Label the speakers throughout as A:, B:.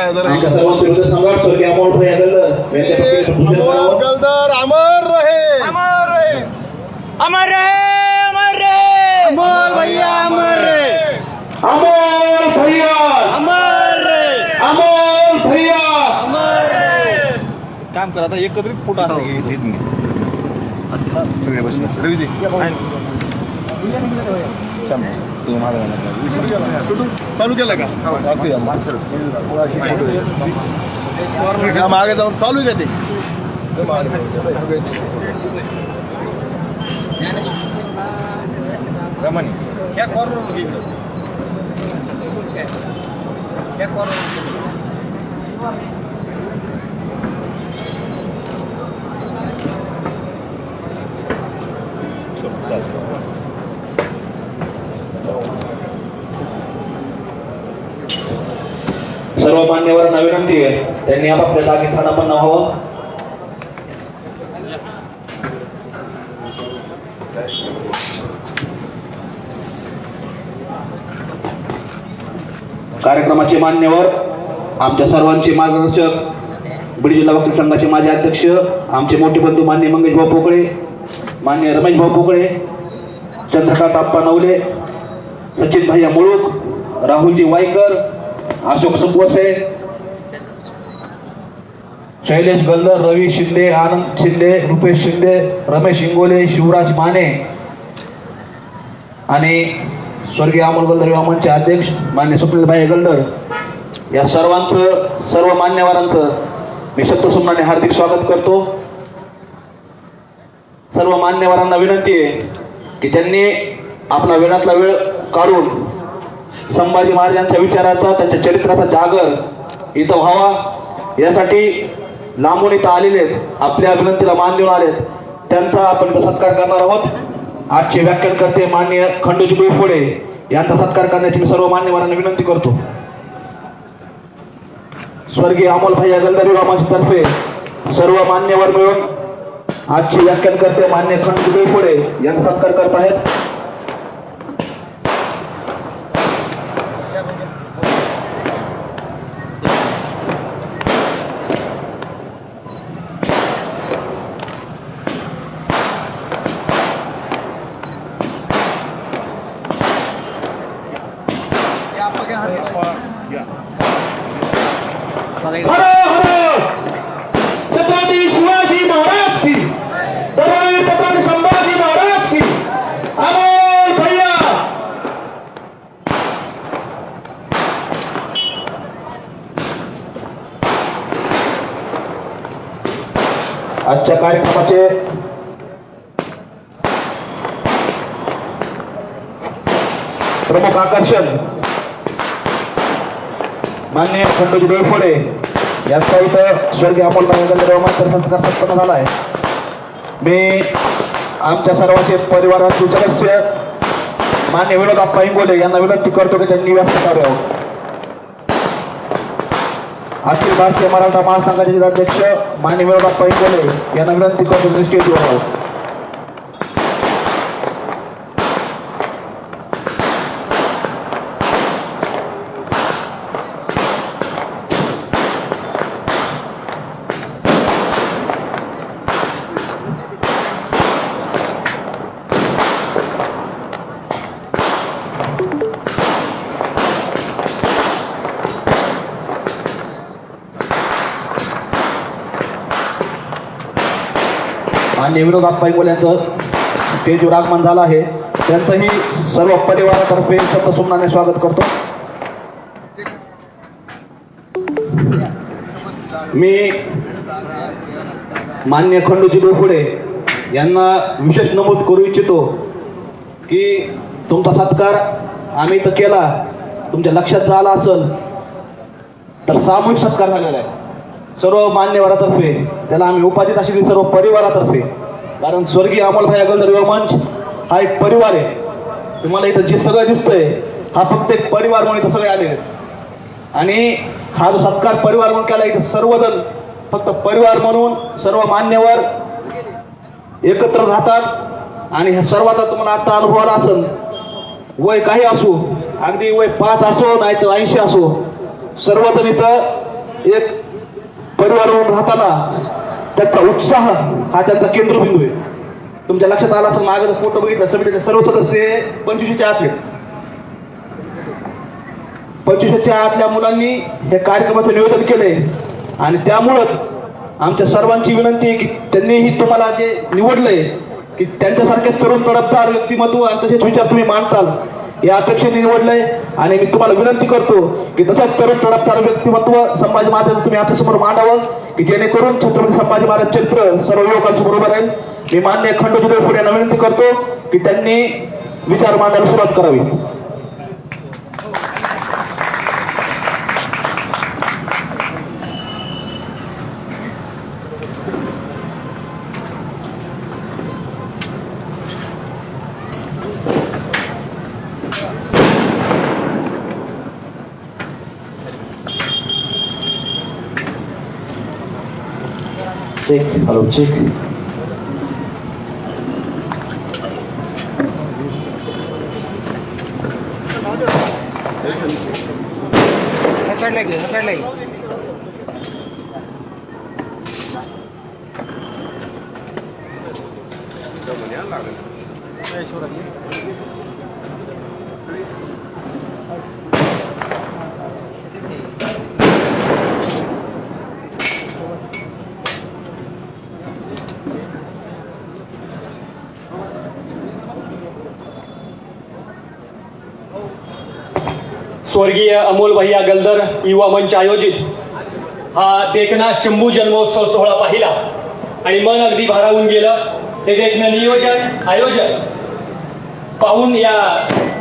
A: आमच्या सर्वांचे हृदय सम्राट स्वर्गीय अमोल भैया
B: गल्दर अमर रहे, अमर रहे, अमर रहे, अमर रहे, अमोल भैया अमर रहे,
A: अमोल भैया
B: अमर रहे,
A: अमोल भैया
B: अमर रहे.
C: काम करा आता एकत्रित फोटो असतात सगळे बसले रवीजी
B: चालू केला का मागे जाऊन चालू का ते रमणी क्या कॉर्नर क्या कॉर्नर
A: सर्व मान्यवरांना विनंती आहे त्यांनी आपापल्या जागी स्थानापन्न व्हावं. कार्यक्रमाचे मान्यवर आमच्या सर्वांचे मार्गदर्शक बीड जिल्हा वकील संघाचे माजी अध्यक्ष आमचे मोठे बंधू मान्य मंगेश भाऊ पोकळे, मान्य रमेश भाऊ पोकळे, चंद्रकांत आप्पा नवले, सचिन भैया मुळूक, राहुलजी वाईकर, अशोक सुपवसे, शैलेश गल्दर, रवी शिंदे, आनंद शिंदे, रुपेश शिंदे, रमेश इंगोले, शिवराज माने आणि स्वर्गीय अमोल गल्दर युवा मंचचे अध्यक्ष मान्य स्वप्नील भाई गल्दर या सर्वांचं सर्व मान्यवरांचं मी शब्दसुमनाने हार्दिक स्वागत करतो. सर्व मान्यवरांना विनंती आहे की त्यांनी आपला वेळातला वेळ काढून संभाजी महाराजांच्या विचाराचा त्यांच्या चरित्राचा जागर इथं व्हावा यासाठी लांबून इथं आलेले आपल्या विनंतीला मान देऊन आलेत त्यांचा आपण इथं सत्कार करणार आहोत. आजचे व्याख्यानकर्ते माननीय खंडूजी डोईफोडे यांचा सत्कार करण्याची मी सर्व मान्यवरांना विनंती करतो. स्वर्गीय अमोल भैया गल्दर युवा मंचतर्फे सर्व मान्यवर मिळून आजचे व्याख्यानकर्ते मान्य खंडूजी डोईफोडे यांचा सत्कार करत आहेत. छत्रपती शिवाजी महाराज की, छत्रपती संभाजी महाराज की, अमोल भैया. आजच्या कार्यक्रमाचे प्रमुख आकर्षण मान्य खंडूजी डोईफोडे यांचा इथं स्वर्गीय अमोल भैया गल्दर युवा मंच संस्कार संपन्न झाला आहे. मी आमच्या सर्वांचे परिवाराचे सदस्य मान्य विनोद आप्पा इंगोले यांना विनंती करतो की त्यांनी व्यासपीठ करावं. अखिल भारतीय मराठा महासंघाचे जिल्हाध्यक्ष मान्य विनोद आप्पा इंगोले यांना विनंती करतो की स्टेजवर यावं. मान्य विनोद आप्पा इंगोले यांचं स्टेजवर आगमन झालं आहे. त्यांचंही सर्व परिवारातर्फे शब्दसुमनाने स्वागत करतो. मी मान्य खंडूजी डोईफोडे यांना विशेष नमूद करू इच्छितो की तुमचा सत्कार आम्ही इथं केला, तुमच्या लक्षात जर आला असेल तर सामूहिक सत्कार झालेला आहे सर्व मान्यवरातर्फे. त्याला आम्ही उपाधित अशी दिली सर्व परिवारातर्फे, कारण स्वर्गीय अमोल भैया गल्दर युवा मंच हा एक परिवार आहे. तुम्हाला इथं जे सगळं दिसतंय हा फक्त एक परिवार म्हणून इथं सगळे आले आहेत आणि हा जो सत्कार परिवार म्हणून केला इथं सर्वजण फक्त परिवार म्हणून सर्व मान्यवर एकत्र राहतात आणि ह्या सर्वांचा तुम्हाला आता अनुभव आला असेल. वय काही असो, अगदी वय 5 असो नाही तर 80 असो, सर्वजण इथं एक परिवार म्हणून राहताना त्यांचा उत्साह हा त्यांचा केंद्रबिंदू आहे. तुमच्या लक्षात आला असं मागे फोटो बघितला समितीचे सर्व सदस्य 25च्या आतले 25च्या आतल्या मुलांनी हे कार्यक्रमाचं नियोजन केलंय आणि त्यामुळंच आमच्या सर्वांची विनंती आहे की त्यांनीही तुम्हाला जे निवडलंय की त्यांच्यासारखे तरुण तडफदार व्यक्तिमत्व आणि तसेच विचार तुम्ही मांडताल या अपेक्षेने निवडलंय. आणि मी तुम्हाला विनंती करतो की तसंच तरुण तडफदार व्यक्तिमत्व संभाजी महाराज तुम्ही आपल्यासमोर मांडावं की जेणेकरून छत्रपती संभाजी महाराज चरित्र सर्व युवकांच्या बरोबर राहील. मी माननीय खंडोजी देवपुरे यांना विनंती करतो की त्यांनी विचार मांडायला सुरुवात करावी. चेक हॅलो चेक
D: स्वर्गीय अमोल भैया गलदर युवा मंच आयोजित हा देखना शंभू जन्मोत्सव सोहळा पाहिला आणि मन अगदी भारावून गेलं. हे देखणं नियोजन आयोजन पाहून या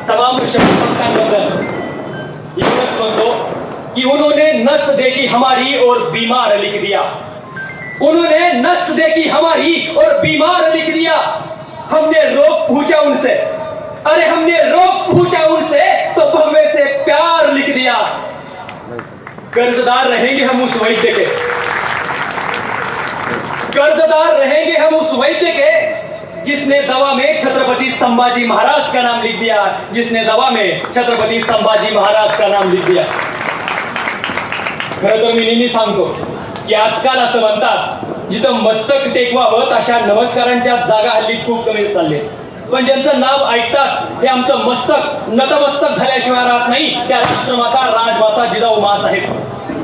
D: तमाम शब्दांबद्दल एवढंच म्हणतो की उन्होंने नस देखी हमारी और बीमार लिख दिया. उन्होंने नस देखी हमारी और बीमार लिख दिया. हमने रोग पूछा उनसे, अरे हमने रोग पूछा उनसे तो भव्य से प्यार लिख दिया. कर्जदार रहेंगे हम उस वैद्य के, कर्जदार रहेंगे हम उस वैद्य के जिसने दवा में छत्रपति संभाजी महाराज का नाम लिख दिया, जिसने दवा में छत्रपति संभाजी महाराज का नाम लिख दिया. खरं तर मी नेहमी सांगतो की आजकाल असं म्हणतात जिथं मस्तक टेकवावं अशा नमस्कारांच्या जागा हल्ली खूप कमी चालले. पण ज्यांचं नाव ऐकताच हे आमचं मस्तक नतमस्तक झाल्याशिवाय राहत नाही त्या राष्ट्रमाता राजमाता जिजाऊ माँसाहेब.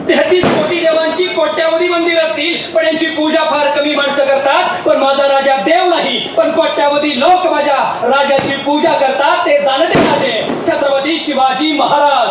D: 33 कोटी देवांची कोट्यावधी मंदिर असतील पण यांची पूजा फार कमी माणसं करतात. पण माझा राजा देव नाही पण कोट्यावधी लोक माझ्या राजाची पूजा करतात. ते जाणते राजे छत्रपती शिवाजी महाराज.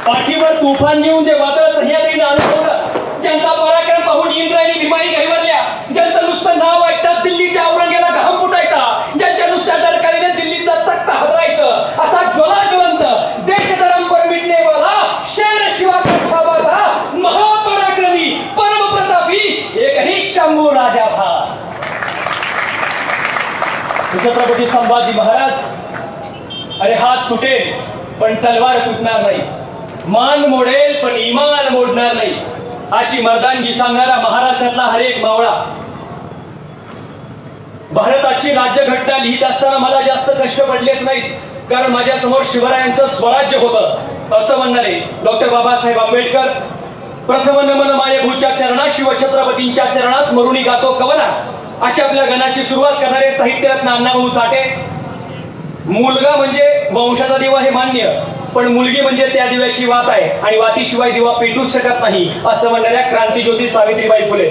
D: पाठीवर तुफान घेऊन जे वादळ सह्याद्रीनं अनुभवलं, ज्यांचा पराक्रम पाहून इंद्रायणी भीमाई घाईवरल्या, ज्यांचं नुसतं नाव ऐकताच दिल्लीच्या औरंगेला घाम फुटायचा, ज्यांच्या नुसत्या डरकाळीने दिल्लीचा तख्त हलवायचं, असा ज्वलाज्वलंत देशधर्म पर मिटने वाला शेर शिवा का था महापराक्रमी परमप्रतापी एकही शंभू राजा था. छत्रपती संभाजी महाराज. अरे हात तुटेल पण तलवार तुटणार नाही, मान मोडेल पण इमान मोडणार नाही, अशी मर्दानगी सांगणारा महाराष्ट्रातला हर एक मावळा. भारताची राज्यघटना लिहित असताना मला जास्त कष्ट पडलेच नाहीत कारण माझ्या समोर शिवरायांचं स्वराज्य होतं असं म्हणणारे डॉक्टर बाबासाहेब आंबेडकर. प्रथम नमन मायभूच्या चरणा शिवछत्रपतींच्या चरणास मरुणी गातो कवना अशा आपल्या गणाची सुरुवात करणारे साहित्यरत्न अण्णाभाऊ साठे. मुलगा म्हणजे वंशाचा दिवा हे मान्य पण मुलगी म्हणजे त्या दिव्याची वात आहे आणि वातीशिवाय दिवा पेटूच शकत नाही असं म्हणणाऱ्या क्रांतिज्योती सावित्रीबाई फुले.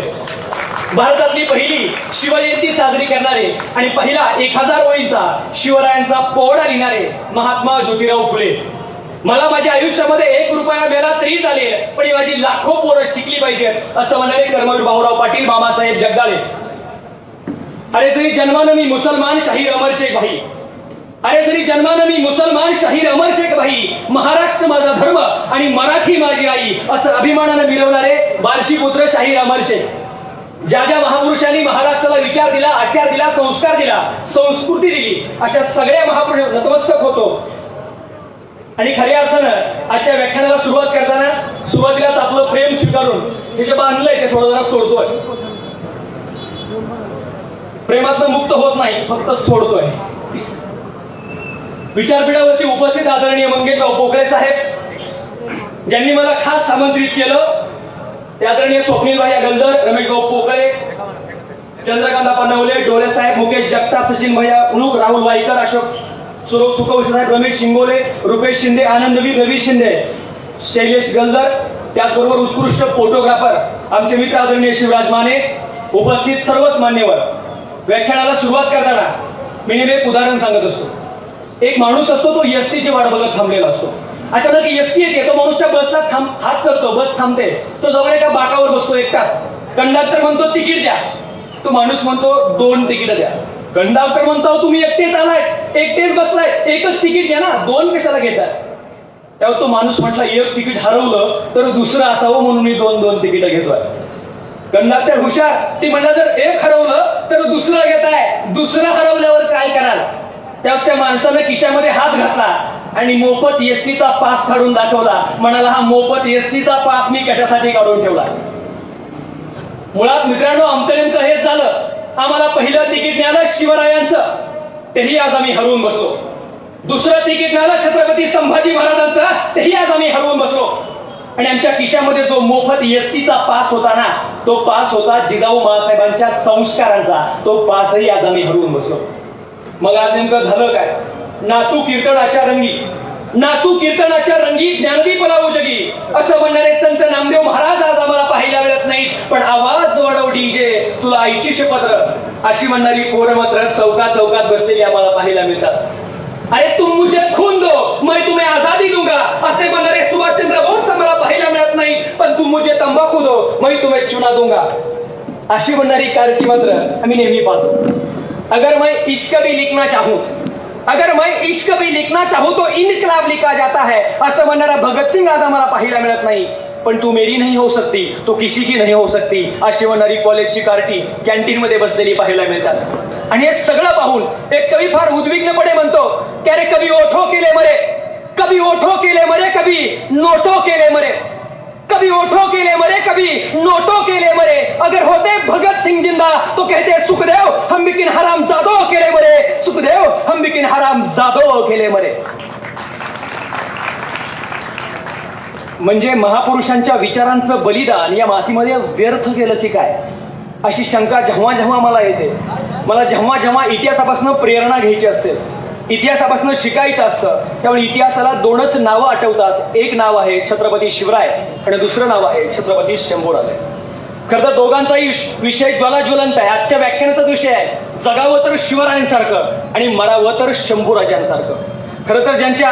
D: भारतातली पहिली शिवजयंती साजरी करणारे आणि पहिला 1000 ओळींचा शिवरायांचा पोवाडा लिहिणारे महात्मा ज्योतिराव फुले. मला माझ्या आयुष्यामध्ये 1 रुपया मिळाला तरी चालेल पण ही माझी लाखो पोरं शिकली पाहिजेत असं म्हणणारे कर्मवीर भाऊराव पाटील मामासाहेब जगदाळे. अरे तरी जन्मानं मी मुसलमान शाहीर अमर शेख भाई, अरे तरी जन्मानं मी मुसलमान शाहीर अमर शेख भाई, महाराष्ट्र माझा धर्म आणि मराठी माझी आई असं अभिमानानं मिळवणारे बार्शी पुत्र शाहीर अमर शेख. ज्या ज्या महापुरुषांनी महाराष्ट्राला विचार दिला, आचार दिला, संस्कार दिला, संस्कृती दिली अशा सगळ्या महापुरुष नतमस्तक होतो. आणि खऱ्या अर्थानं आजच्या व्याख्यानाला सुरुवात करताना सुरुवातीलाच आपलं प्रेम स्वीकारून हे जे बांधलंय ते थोडं जरा सोडतोय. प्रेमातनं मुक्त होत नाही, फक्त सोडतोय. विचारपीठावरती उपस्थित आदरणीय मंगेशराव पोकळे साहेब, ज्यांनी मला खास आमंत्रित केलं ते आदरणीय स्वप्नील भाई गलदर, रमेश भाऊ पोकळे, चंद्रकांत पनवले, डोळे साहेब, मुकेश जगताप, सचिन भैया उणूक, राहुल वाईकर, अशोक सुकवशे साहेब, रमेश शिंगोले, रुपेश शिंदे, आनंदवीर, रवी शिंदे, शैलेश गलदर, त्याचबरोबर उत्कृष्ट फोटोग्राफर आमचे मित्र आदरणीय शिवराज माने, उपस्थित सर्वच मान्यवर. व्याख्यानाला सुरुवात करताना मी नेहमी एक उदाहरण सांगत असतो. एक माणूस असतो, तो एसटीची वाट बघत थांबलेला असतो. अचानक एसटी येते, तो माणूस त्या बसला हात करतो, बस थांबते, तो जवळ एका बाकावर बसतो एकटाच. कंडक्टर म्हणतो तिकीट द्या, तो माणूस म्हणतो 2 तिकीट द्या. कंडक्टर म्हणतो तुम्ही एकटेच आलाय, एकटेच बसलाय, एकच तिकीट घ्या ना, 2 कशाला घेताय? तेव्हा तो माणूस म्हटला एक तिकीट हरवलं तर दुसरं असावं म्हणून मी 2 तिकीट घेतोय. कंडक्टर हुशार, ती म्हणला जर एक हरवलं तर दुसरं घेताय, दुसरं हरवल्यावर काय कराल? त्यावेळेस त्या माणसानं खिशामध्ये हात घातला आणि मोफत एसटीचा पास काढून दाखवला. म्हणाला हा मोफत एसटीचा पास मी कशासाठी काढून ठेवला? मुळात मित्रांनो आमचं नेमकं हेच झालं. आम्हाला पहिलं तिकीट मिळालं शिवरायांचं, तेही आज आम्ही हरवून बसलो. दुसरं तिकीट मिळालं छत्रपती संभाजी महाराजांचं, तेही आज आम्ही हरवून बसलो. आणि आमच्या खिशामध्ये जो मोफत एसटीचा पास होता ना, तो पास होता जिजाऊ माँसाहेबांच्या संस्कारांचा, तो पासही आज आम्ही हरवून बसलो. मग आज नेमकं झालं काय? नाचू कीर्तनाच्या रंगी, नाचू कीर्तनाच्या रंगी ज्ञानदीप लावू जगी असं म्हणणारे संत नामदेव महाराज आज आम्हाला पाहायला मिळत नाहीत. पण आवाज वाढव डीजे, तुला आईची शपथ अशी म्हणणारी पोरं मात्र चौकात चौकात बसलेली आम्हाला पाहायला मिळतात. अरे तुम मुझे खून दो मैं तुम्हें आजादी दूंगा असे म्हणणारे सुभाषचंद्र बोस आम्हाला पाहायला मिळत नाही. पण तुम मुझे तंबाखू दो मैं तुम्हें चुना दूंगा अशी म्हणणारी कारकी मात्र आम्ही नेहमी पाहतो. अगर मैं इश्क भी लिखना चाहूं, अगर मैं इश्क भी लिखना चाहूं तो इनकलाब लिखा जाता है असं म्हणणारा भगतसिंग आज आम्हाला पाहायला मिळत नाही. पण तू मेरी नहीं हो सकती तो किसी की नहीं हो सकती अशी म्हणणारी कॉलेजची कार्टी कॅन्टीन मध्ये बसलेली पाहायला मिळतात. आणि हे सगळं पाहून एक कवी फार उद्विग्नपणे म्हणतो की अरे कभी ओठो केले मरे, कभी ओठो केले मरे, कभी नोटो केले मरे, कभी ओठो केले मरे, कभी नोटो केले मरे. अगर होते भगत सिंह जिंदा तो कहते सुखदेव हम बिकिन हराम जादो केले मरे, सुखदेव हम बिकिन हराम जादो केले मरे. म्हणजे महापुरुषांच्या विचारांचं बलिदान या मातीमध्ये व्यर्थ गेलं की काय अशी शंका जेव्हा जेव्हा मला येते. मला जेव्हा जेव्हा इतिहासापासून प्रेरणा घ्यायची असते, इतिहासापासून शिकायचं असतं, त्यामुळे इतिहासाला 2च नावं आठवतात. एक नाव आहे छत्रपती शिवराय आणि दुसरं नाव आहे छत्रपती शंभूराजे. खरं तर दोघांचाही विषय ज्वलंत आहे. आजच्या व्याख्यानाचा विषय आहे जगावं तर शिवरायांसारखं आणि मरावं तर शंभूराजांसारखं. खरं तर ज्यांच्या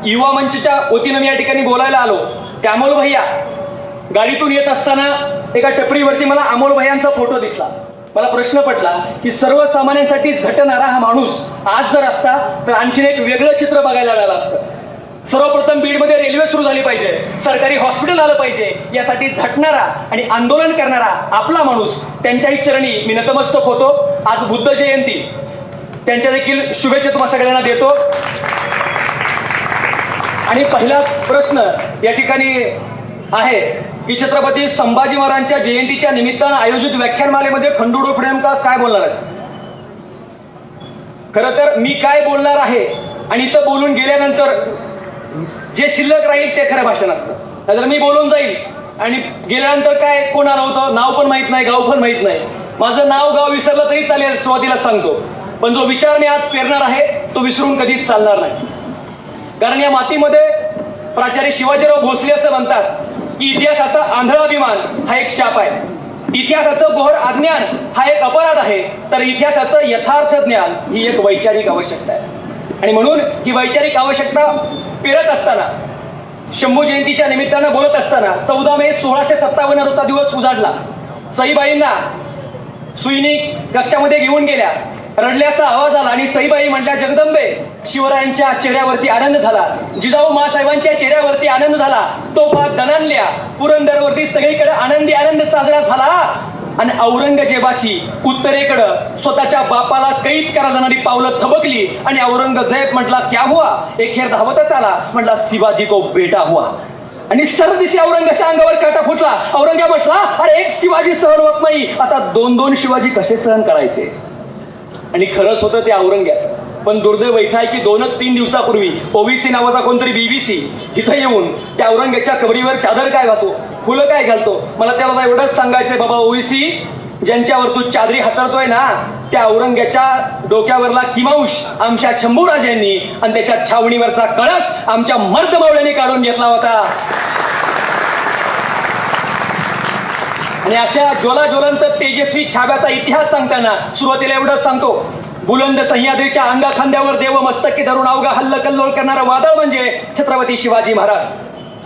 D: युवा मंचच्या वतीनं मी या ठिकाणी बोलायला आलो ते अमोल भैया. गाडीतून येत असताना एका टपरीवरती मला अमोल भैयांचा फोटो दिसला. मला प्रश्न पडला की सर्वसामान्यांसाठी झटणारा हा माणूस आज जर असता तर आणखीन एक वेगळं चित्र बघायला मिळालं असतं. सर्वप्रथम बीडमध्ये रेल्वे सुरू झाली पाहिजे, सरकारी हॉस्पिटल आलं पाहिजे, यासाठी झटणारा आणि आंदोलन करणारा आपला माणूस, त्यांच्याही चरणी मी नतमस्तक होतो. आज बुद्ध जयंती, त्यांच्या देखील शुभेच्छा तुम्हा सगळ्यांना देतो. आणि पहिलाच प्रश्न या ठिकाणी आहे की छत्रपती संभाजी महाराजांच्या जयंतीच्या निमित्तानं आयोजित व्याख्यानमालेमध्ये खंडू डोफळे नेमका काय बोलणार आहेत? खरं तर मी काय बोलणार आहे आणि इथं बोलून गेल्यानंतर जे शिल्लक राहील ते खरं भाषण असतं. नाहीतर मी बोलून जाईल आणि गेल्यानंतर काय कोण आलं होतं नाव पण माहित नाही, गाव पण माहित नाही. माझं नाव गाव विसरलं तरी चालेल, सुरुवातीला सांगतो. पण जो विचार मी आज पेरणार आहे तो विसरून कधीच चालणार नाही. कारण या मातीमध्ये प्राचार्य शिवाजीराव भोसले असं म्हणतात की इतिहासाचा आंधळा अभिमान हा एक शाप आहे, इतिहासाचं घोर अज्ञान हा एक अपराध आहे, तर इतिहासाचं यथार्थ ज्ञान ही एक वैचारिक आवश्यकता आहे. आणि म्हणून ही वैचारिक आवश्यकता पेरत असताना, शंभू जयंतीच्या निमित्तानं बोलत असताना 14 मे 1657 रोजचा दिवस उजाडला. सईबाईंना सुईनी कक्षामध्ये घेऊन गेल्या, रडल्याचा आवाज आला आणि सईबाई म्हटल्या जगदंबे. शिवरायांच्या चेहऱ्यावरती आनंद झाला, जिजाऊ माँसाहेबांच्या चेहऱ्यावरती आनंद झाला, तोफा दणाणल्या, पुरंदरवरती सगळीकडे आनंदी आनंद साजरा झाला. आणि औरंगजेबाची उत्तरेकडं स्वतःच्या बापाला कैद करा जाणारी पावलं थबकली आणि औरंगजेब म्हटला क्या हुआ, एखेर धावतच आला, म्हटला शिवाजी को बेटा हुआ. आणि सरदिशी औरंगाच्या अंगावर काटा फुटला. औरंगजेब म्हटला अरे एक शिवाजी सहन होत नाही, आता 2-2 शिवाजी कसे सहन करायचे. आणि खरंच होतं ते औरंग्याचं. पण दुर्दैव इथं आहे की 2-3 दिवसापूर्वी ओबीसी नावाचा कोणतरी बीबीसी इथं येऊन त्या औरंगजेबाच्या कबरीवर चादर काय घालतो, फुलं काय घालतो. मला त्याला एवढंच सांगायचंय, बाबा ओबीसी, ज्यांच्यावर तू चादरी हातरतोय ना, त्या औरंगजेबाच्या डोक्यावरला किमांश आमच्या शंभूराजांनी आणि त्याच्या छावणीवरचा कळस आमच्या मर्दमावळ्यांनी काढून घेतला होता. आणि अशा ज्वलंत तेजस्वी छाव्याचा इतिहास सांगताना सुरुवातीला एवढंच सांगतो, बुलंद सह्याद्रीच्या अंगाखांद्यावर देव मस्तकी धरून अवघा हल्लकल्लोळ करणारा वादळ म्हणजे छत्रपती शिवाजी महाराज.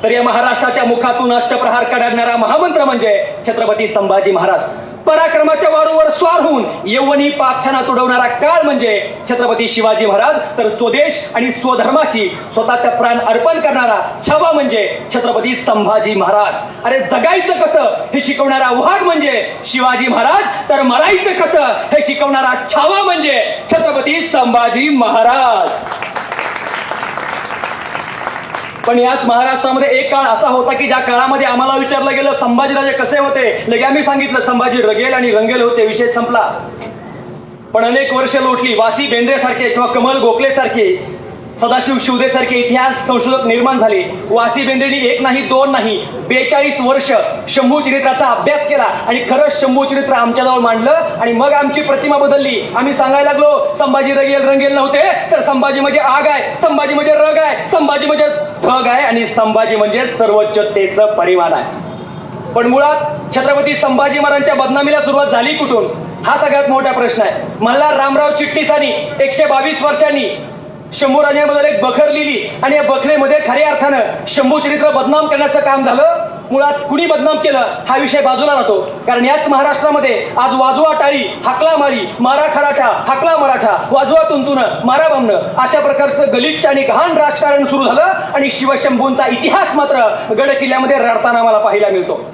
D: तर या महाराष्ट्राच्या मुखातून अष्टप्रहार काढणारा महामंत्र म्हणजे छत्रपती संभाजी महाराज. पराक्रमाच्या वारूवर स्वार होऊन यौवनी पापछाना तुडवणारा काळ म्हणजे छत्रपती शिवाजी महाराज. तर स्वदेश आणि स्वधर्माची स्वतःचा प्राण अर्पण करणारा छावा म्हणजे छत्रपती संभाजी महाराज. अरे जगायचं कसं हे शिकवणारा वाघ म्हणजे शिवाजी महाराज, तर मरायचं कसं हे शिकवणारा छावा म्हणजे छत्रपती संभाजी महाराज. पण याच महाराष्ट्रामध्ये एक काळ असा होता की ज्या काळामध्ये आम्हाला विचारलं गेलं संभाजीराजे कसे होते, लगे आम्ही सांगितलं संभाजी रगेल आणि रंगेल होते, विषय संपला. पण अनेक वर्ष लोटली. वासी बेंद्रे सारखे किंवा कमल गोखले सारखे, सदाशिव शिवदे सारखे इतिहास संशोधक निर्माण झाले. वासी बेंद्रेंनी 1 नाही 2 नाही 42 वर्ष शंभू चरित्राचा अभ्यास केला आणि खरंच शंभू चरित्र आमच्याजवळ मांडलं. आणि मग आमची प्रतिमा बदलली. आम्ही सांगायला लागलो संभाजी रंगेल नव्हते, तर संभाजी म्हणजे आग आहे, संभाजी म्हणजे रग आहे, संभाजी म्हणजे धग आहे आणि संभाजी म्हणजे सर्वोच्चतेचं परिमाण आहे. पण मुळात छत्रपती संभाजी महाराजांच्या बदनामीला सुरुवात झाली कुठून, हा सगळ्यात मोठा प्रश्न आहे. मल्हार रामराव चिटणीसांनी 122 वर्षांनी शंभूराजांबद्दल एक बखर लिहिली आणि या बखरेमध्ये खऱ्या अर्थानं शंभू चरित्र बदनाम करण्याचं काम झालं. मुळात कुणी बदनाम केलं हा विषय बाजूला राहतो, कारण याच महाराष्ट्रामध्ये आज वाजवा टाळी, हाकला मारी, मारा खराठा, हाकला मराठा, वाजवा तुंतुन, मारा बमणं अशा प्रकारचं गलिच्छ आणि गहाण राजकारण सुरू झालं. आणि शिवशंभूंचा इतिहास मात्र गड किल्ल्यामध्ये रडताना मला पाहायला मिळतो.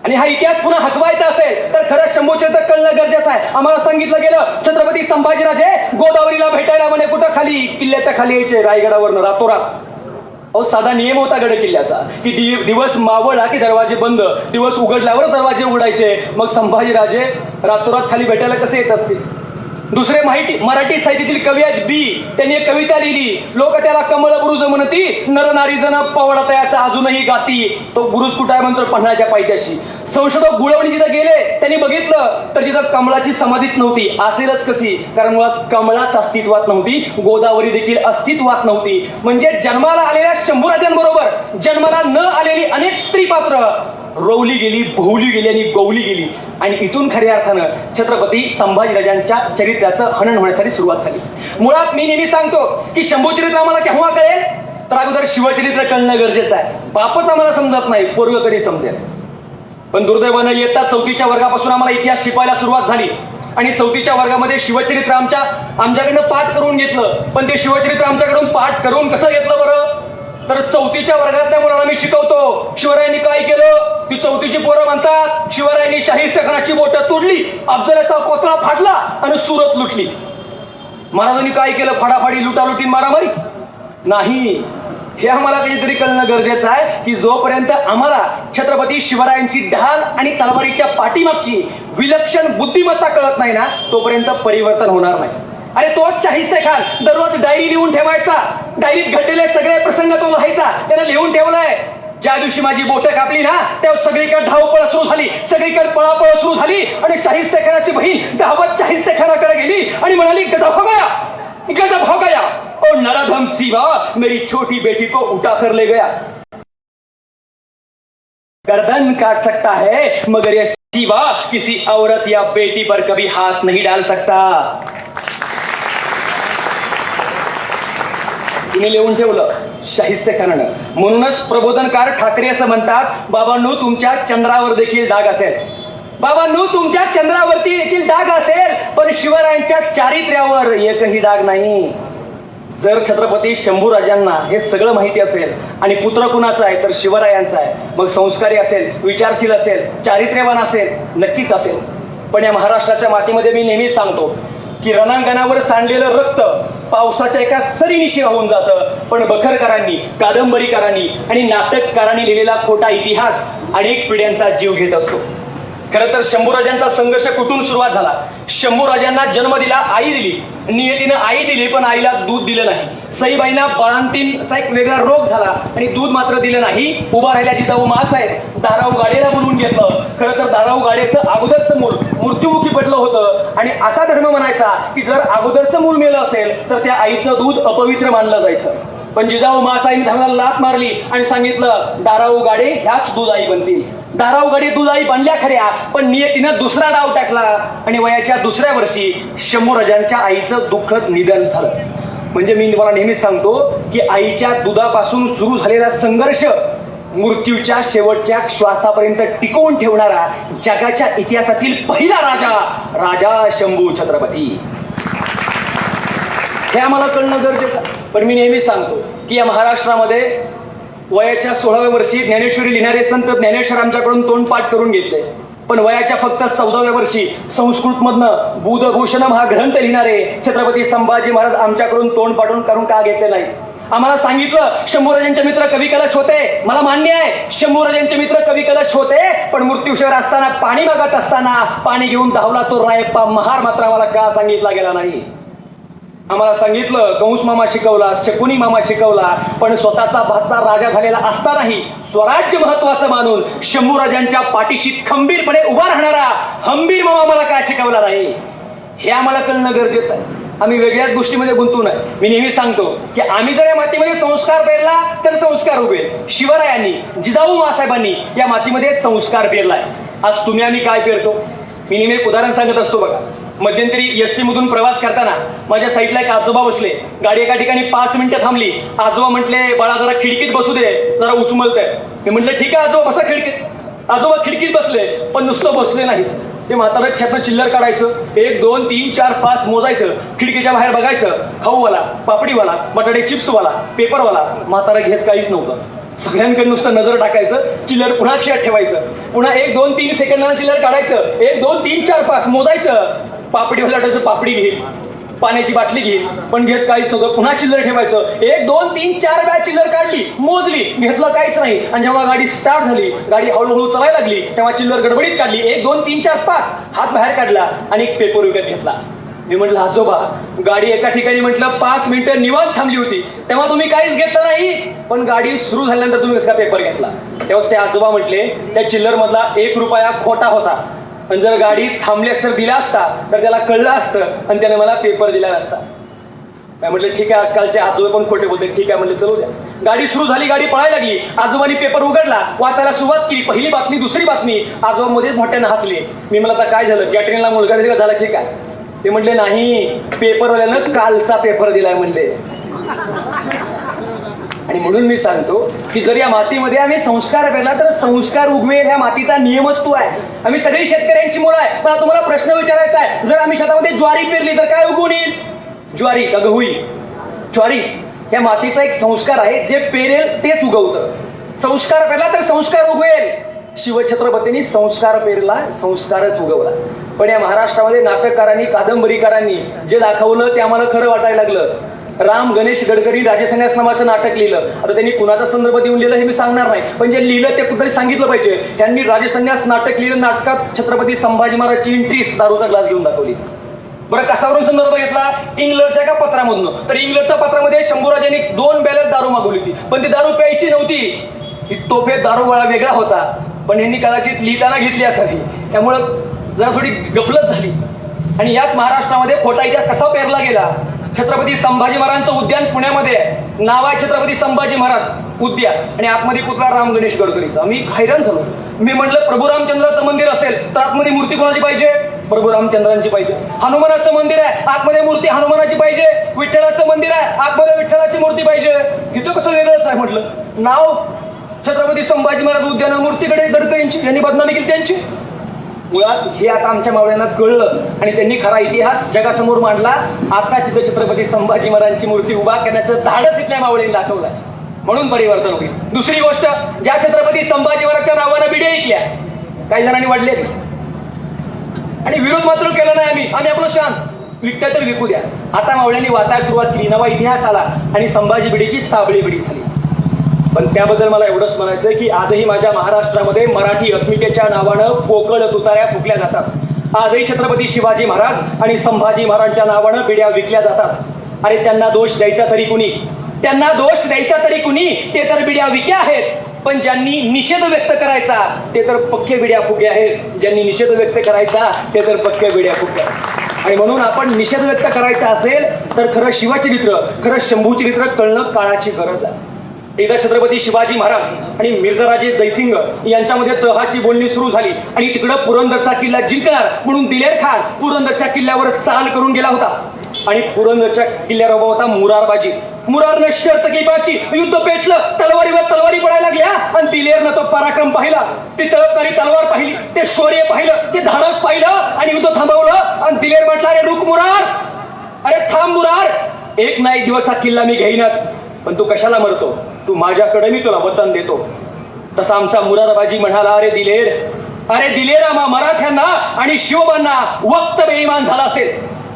D: आणि हा इतिहास पुन्हा हसवायचा असेल तर खरंच शंभूचरित्र कळणं गरजेचं आहे. आम्हाला सांगितलं गेलं छत्रपती संभाजीराजे गोदावरीला भेटायला म्हणे कुठं खाली, किल्ल्याच्या खाली यायचे रायगडावरनं रातोरात. अहो साधा नियम होता गड किल्ल्याचा की दिवस मावळला की दरवाजे बंद, दिवस उघडल्यावर दरवाजे उघडायचे. मग संभाजीराजे रातोरात खाली भेटायला कसे येत असतील. दुसरे मराठी साहित्यातील कवी आहेत बी, त्यांनी एक कविता लिहिली, लोक त्याला कमळ बुरुज म्हणती, नर नारी जण पवळा तयाचा अजूनही गाती. तो बुरुज कुठं आहे म्हणतो, पन्हाळ्याच्या पायथ्याशी. संशोधक गुळवणी जिथं गेले त्यांनी बघितलं तर तिथं कमळाची समाधीच नव्हती. असेलच कशी, कारण मुळात कमळाच अस्तित्वात नव्हती, गोदावरी देखील अस्तित्वात नव्हती. म्हणजे जन्माला आलेल्या शंभूराजांबरोबर जन्माला न आलेली अनेक स्त्री पात्र रोवली गेली, भोवली गेली आणि गवली गेली. आणि इथून खऱ्या अर्थानं छत्रपती संभाजीराजांच्या चरित्राचं हनन होण्यासाठी सुरुवात झाली. मुळात मी नेहमी सांगतो की शंभू चरित्र आम्हाला केव्हा कळेल, तर अगोदर शिवचरित्र कळणं गरजेचं आहे. बापच आम्हाला समजत नाही, पोरग कधी समजेल. पण दुर्दैवानं येता 4थीच्या वर्गापासून आम्हाला इतिहास शिकवायला सुरुवात झाली आणि 4थीच्या वर्गामध्ये शिवचरित्र आमच्याकडनं पाठ करून घेतलं. पण ते शिवचरित्र आमच्याकडून पाठ करून कसं घेतलं बरं, तर 4थीच्या वर्गातल्या मुलांना मी शिकवतो शिवरायांनी काय केलं. ती 4थीची पोरं म्हणतात शिवरायांनी शाहिस्तेखानाची बोटं तोडली, अफजलाचा कोथळा फाडला आणि सुरत लुटली. महाराजांनी काय केलं, फाडाफाडी, लुटालुटी, मारामारी नाही. हे आम्हाला काहीतरी कळणं गरजेचं आहे की जोपर्यंत आम्हाला छत्रपती शिवरायांची ढाल आणि तलवारीच्या पाठीमागची विलक्षण बुद्धिमत्ता कळत नाही ना, तोपर्यंत परिवर्तन होणार नाही. अरे तोच शाहिस्तेखान दररोज डायरी लिहून ठेवायचा, डायरीत घडलेले सगळे प्रसंग तो लिहायचा. त्यानं लिहून ठेवलंय, ज्या दिवशी माझी बोटं कापली ना तेव्हा सगळीकडे धावपळ सुरू झाली, सगळीकडे पळापळ सुरू झाली आणि शाहिस्तेखानाची बहीण धावत शाहिस्तेखानाकडे गेली आणि म्हणाली गजब हो गया, गजब हो गया, ओ नराधम सीवा मेरी छोटी बेटी को उठा कर ले गया. गर्दन काट सकता है मगर ये सीवा किसी औरत या बेटी पर कभी हाथ नहीं डाल सकता. तिने लिहून ठेवलं शाहिस्तेखानानं. म्हणूनच प्रबोधनकार ठाकरे असं म्हणतात, बाबांनो तुमच्या चंद्रावर देखील डाग असेल, बाबांनो तुमच्या चंद्रावरती देखील डाग असेल, पण शिवरायांच्या चारित्र्यावर एकही डाग नाही. जर छत्रपती शंभूराजांना हे सगळं माहिती असेल आणि पुत्र कुणाचा आहे तर शिवरायांचा आहे, मग संस्कारी असेल, विचारशील असेल, चारित्र्यवान असेल, नक्कीच असेल. पण या महाराष्ट्राच्या मातीमध्ये मी नेहमीच सांगतो की रणांगणावर सांडलेलं रक्त पावसाच्या एका सरीनिशी वाहून जातं, पण बखरकारांनी, कादंबरीकारांनी आणि नाटककारांनी लिहिलेला खोटा इतिहास अनेक पिढ्यांचा जीव घेत असतो. खरं तर शंभूराजांचा संघर्ष कुठून सुरुवात झाला, शंभूराजांना जन्म दिला, आई दिली, नियतीनं आई दिली, पण आईला दूध दिलं नाही. सईबाईंना बाळंतीणचा एक वेगळा रोग झाला आणि दूध मात्र दिलं नाही. उभा राहिल्या जिजाऊ माँसाहेब दाराऊ गाडीला बोलवून घेतलं. खरं तर दाराऊ गाडीचं अगोदरचं मूल मृत्युमुखी पडलं होतं आणि असा धर्म म्हणायचा की जर अगोदरचं मूल मेलं असेल तर त्या आईचं दूध अपवित्र मानलं जायचं. पण जिजाऊ माँसाहेबांनी धर्माला लाथ मारली आणि सांगितलं दाराऊ गाडे ह्याच दूध आई बनतील. दाराऊ गाडी दूध आई बनल्या खऱ्या, पण नियतीनं दुसरा डाव टाकला आणि वयाच्या दुसऱ्या वर्षी शंभूराजांच्या आईचं दुःखद निधन झालं. म्हणजे मी तुम्हाला नेहमीच सांगतो की आईच्या दुधापासून सुरू झालेला संघर्ष मृत्यूच्या शेवटच्या श्वासापर्यंत टिकवून ठेवणारा जगाच्या इतिहासातील पहिला राजा शंभू छत्रपती. हे आम्हाला कळणं गरजेचं आहे. पण मी नेहमीच सांगतो की या महाराष्ट्रामध्ये वयाच्या 16व्या वर्षी ज्ञानेश्वरी लिहिणारे संत ज्ञानेश्वर आमच्याकडून तोंडपाठ करून घेतले. पण वयाच्या फक्त 14व्या वर्षी संस्कृतमधनं बुधभूषणम हा ग्रंथ लिहिणारे छत्रपती संभाजी महाराज आमच्याकडून तोंडपाठून करून का घेतले नाही. आम्हाला सांगितलं शंभूराजांचे मित्र कवी कलश होते. मला मान्य आहे शंभूराजांचे मित्र कवी कलश होते, पण मृत्यूशेवर असताना पाणी मागत असताना पाणी घेऊन धावला तो रायप्पा महार मात्र आम्हाला का सांगितला गेला नाही. आम्हाला सांगितलं कंस मामा शिकवला, शकुनी मामा शिकवला, पण स्वतःचा भाचा राजा झालेला असतानाही स्वराज्य महत्वाचं मानून शंभूराजांच्या पाठीशी खंबीरपणे उभा राहणारा हंबीर मामा आम्हाला काय शिकवला नाही हे आम्हाला कळणं गरजेचं आहे. आम्ही वेगळ्याच गोष्टीमध्ये गुंतू नये. मी नेहमी सांगतो की आम्ही जर या मातीमध्ये संस्कार पेरला तर संस्कार उभेल. शिवरायांनी जिजाऊ माँसाहेबांनी या मातीमध्ये संस्कार पेरलाय. आज तुम्ही आम्ही काय पेरतो. मी नेहमी एक उदाहरण सांगत असतो बघा. मध्यंतरी एसटी मधून प्रवास करताना माझ्या साईडला एक आजोबा बसले. गाडी एका ठिकाणी 5 मिनिटं थांबली. आजोबा म्हटले बाळा जरा खिडकीत बसू दे, जरा उचमलतंय. मी म्हटलं ठीक आहे आजोबा बसा खिडकीत. आजोबा खिडकीत बसले, पण नुसतं बसले नाही. ते म्हातारं छातनं चिल्लर काढायचं, 1 2 3 4 5 मोजायचं, खिडकीच्या बाहेर बघायचं, खाऊवाला, पापडीवाला, बटाटे चिप्सवाला, पेपरवाला. म्हातारं घेत काहीच नव्हतं. सगळ्यांकडे नुसतं नजर टाकायचं, चिल्लर पुन्हा खिशात ठेवायचं, पुन्हा 1 2 3 सेकंदाला चिल्लर काढायचं, 1 2 3 4 5 मोजायचं. पापडीवाला पापडी घेईल, पाण्याची बाटली घेईल, पण घेत काहीच नव्हतं. पुन्हा चिल्लर ठेवायचं, 1 2 3 4 वेळा चिल्लर काढली, मोजली, घेतलं काहीच नाही. आणि जेव्हा गाडी स्टार्ट झाली, गाडी हळूहळू चालायला लागली, तेव्हा चिल्लर गडबडीत काढली, 1 2 3 4 5 हात बाहेर काढला आणि एक पेपर विकत घेतला. मी म्हटलं आजोबा गाडी एका ठिकाणी म्हटलं 5 मिनिटं निवांत थांबली होती, तेव्हा तुम्ही काहीच घेतलं नाही, पण गाडी सुरू झाल्यानंतर तुम्ही कसा पेपर घेतला. तेव्हाच ते आजोबा म्हटले त्या चिल्लर मधला 1 रुपया खोटा होता, पण जर गाडी थांबल्यास तर दिला असता तर त्याला कळलं असतं आणि त्याने मला पेपर दिला नसता. काय म्हटलं ठीक आहे आजकालचे आजोबा पण खोटे बोलते. ठीक आहे म्हटलं चलू द्या. गाडी सुरू झाली, गाडी पळायला लागली. आजोबांनी पेपर उघडला, वाचायला सुरुवात केली. पहिली बातमी, दुसरी बातमी. आजोबा मध्येच मोठ्यानं हसले. मी मला आता काय झालं, कॅटरिंगला मुलगा दिला झाला ठीक आहे. ते म्हटले नाही पेपरवाल्यानं कालचा पेपर दिलाय म्हणले. आणि म्हणून मी सांगतो की जर या मातीमध्ये आम्ही संस्कार पेरला तर संस्कार उगवेल. ह्या मातीचा नियमच तो आहे. आम्ही सगळी शेतकऱ्यांची मुलं आहे. पण तुम्हाला प्रश्न विचारायचा आहे, जर आम्ही शेतामध्ये ज्वारी पेरली तर काय उगवून येईल. ज्वारी का गहू येईल. ज्वारीच ह्या मातीचा एक संस्कार आहे, जे पेरेल तेच उगवतं. संस्कार पेरला तर संस्कार उगवेल. शिवछत्रपतींनी संस्कार पेरला, संस्कारच उगवला. पण या महाराष्ट्रामध्ये नाटककारांनी, कादंबरीकारांनी जे दाखवलं ते आम्हाला खरं वाटायला लागलं. राम गणेश गडकरी राजसन्यास नावाचं नाटक लिहिलं. आता त्यांनी कुणाचा संदर्भ देऊन लिहिलं हे मी सांगणार नाही, पण जे लिहिलं ते कुठेतरी सांगितलं पाहिजे. त्यांनी राजसन्यास नाटक लिहिलं. नाटकात छत्रपती संभाजी महाराजची एंट्री दारूचा ग्लास घेऊन दाखवली. बरं कशावरून संदर्भ घेतला, इंग्लंडच्या का पत्रामधून. तर इंग्लंडच्या पत्रामध्ये शंभूराजांनी 2 बॅलर दारू मागवली होती, पण ती दारू प्यायची नव्हती. ती तोफे दारू गोळा वेगळा होता, पण यांनी कदाचित लिहिताना घेतली असावी, त्यामुळं जरा थोडी गफलत झाली. आणि याच महाराष्ट्रामध्ये खोटा इतिहास कसा पेरला गेला. छत्रपती संभाजी महाराजांचं उद्यान पुण्यामध्ये आहे. नाव आहे छत्रपती संभाजी महाराज उद्यान आणि आतमध्ये पुतळा राम गणेश गडकरीचा. मी हैराण झालो. मी म्हटलं प्रभू रामचंद्राचं मंदिर असेल तर आतमध्ये मूर्ती कोणाची पाहिजे, प्रभू रामचंद्रांची पाहिजे. हनुमानाचं मंदिर आहे, आतमध्ये मूर्ती हनुमानाची पाहिजे. विठ्ठलाचं मंदिर आहे, आतमध्ये विठ्ठलाची मूर्ती पाहिजे. इथं कसं वेगळंच आहे. म्हटलं नाव छत्रपती संभाजी महाराज उद्यान, मूर्तीकडे गडकरींची, यांनी बदनामी केली त्यांची. मुळात हे आता आमच्या मावळ्यांना कळलं आणि त्यांनी खरा इतिहास जगासमोर मांडला. आता तिथे छत्रपती संभाजी महाराजांची मूर्ती उभा करण्याचं धाडस इथल्या मावळ्यांनी दाखवलंय, म्हणून परिवर्तन होईल. दुसरी गोष्ट, ज्या छत्रपती संभाजी महाराजच्या नावानं बिड्या ऐकल्या काही जणांनी वाढले आणि विरोध मात्र केला नाही. आम्ही आपलं शांत विकता तर विकू द्या. आता मावळ्यांनी वाचायला सुरुवात केली, नवा इतिहास आला आणि संभाजी बिडीची साबळी बिडी झाली. पण त्याबद्दल मला एवढंच म्हणायचं की आजही माझ्या महाराष्ट्रामध्ये मराठी अस्मितेच्या नावानं पोकळ तुताऱ्या फुकल्या जातात. आजही छत्रपती शिवाजी महाराज आणि संभाजी महाराजांच्या नावानं बिड्या विकल्या जातात. अरे त्यांना दोष द्यायचा तरी कुणी? त्यांना दोष द्यायचा तरी कुणी? ते तर बिड्या विक्या आहेत. पण ज्यांनी निषेध व्यक्त करायचा ते तर पक्के बिड्या फुगे आहेत. ज्यांनी निषेध व्यक्त करायचा ते तर पक्के बिड्या फुगे आहेत. आणि म्हणून आपण निषेध व्यक्त करायचा असेल तर खरं शिवचरित्र, खरं शंभूचरित्र कळणं काळाची गरज आहे. एकदा छत्रपती शिवाजी महाराज आणि मिर्झाराजे जयसिंग यांच्यामध्ये तहाची बोलणी सुरू झाली आणि तिकडं पुरंदरचा किल्ला जिंकणार म्हणून दिलेर खान पुरंदरच्या किल्ल्यावर चाल करून गेला होता. आणि पुरंदरच्या किल्ल्यावर उभा होता मुरारबाजी. मुरारनं शर्त केली, युद्ध पेटलं, तलवारीवर तलवारी पडायला लागल्या आणि दिलेरनं तो पराक्रम पाहिला, ती तळपणारी तलवार पाहिली, ते शौर्य पाहिलं, ते धाडस पाहिलं आणि युद्ध थांबवलं. आणि दिलेर म्हटलं, अरे रुक मुरार, अरे थांब मुरार, एक ना एक दिवस हा किल्ला मी घेईनच, पण तू कशाला मरतो? तू माझ्याकडे, मी तुला वतन देतो. तसा आमचा मुरारबाजी म्हणाला, अरे दिलेर आम्हा मराठ्यांना आणि शिवबांना वक्त बेईमान झाला असेल.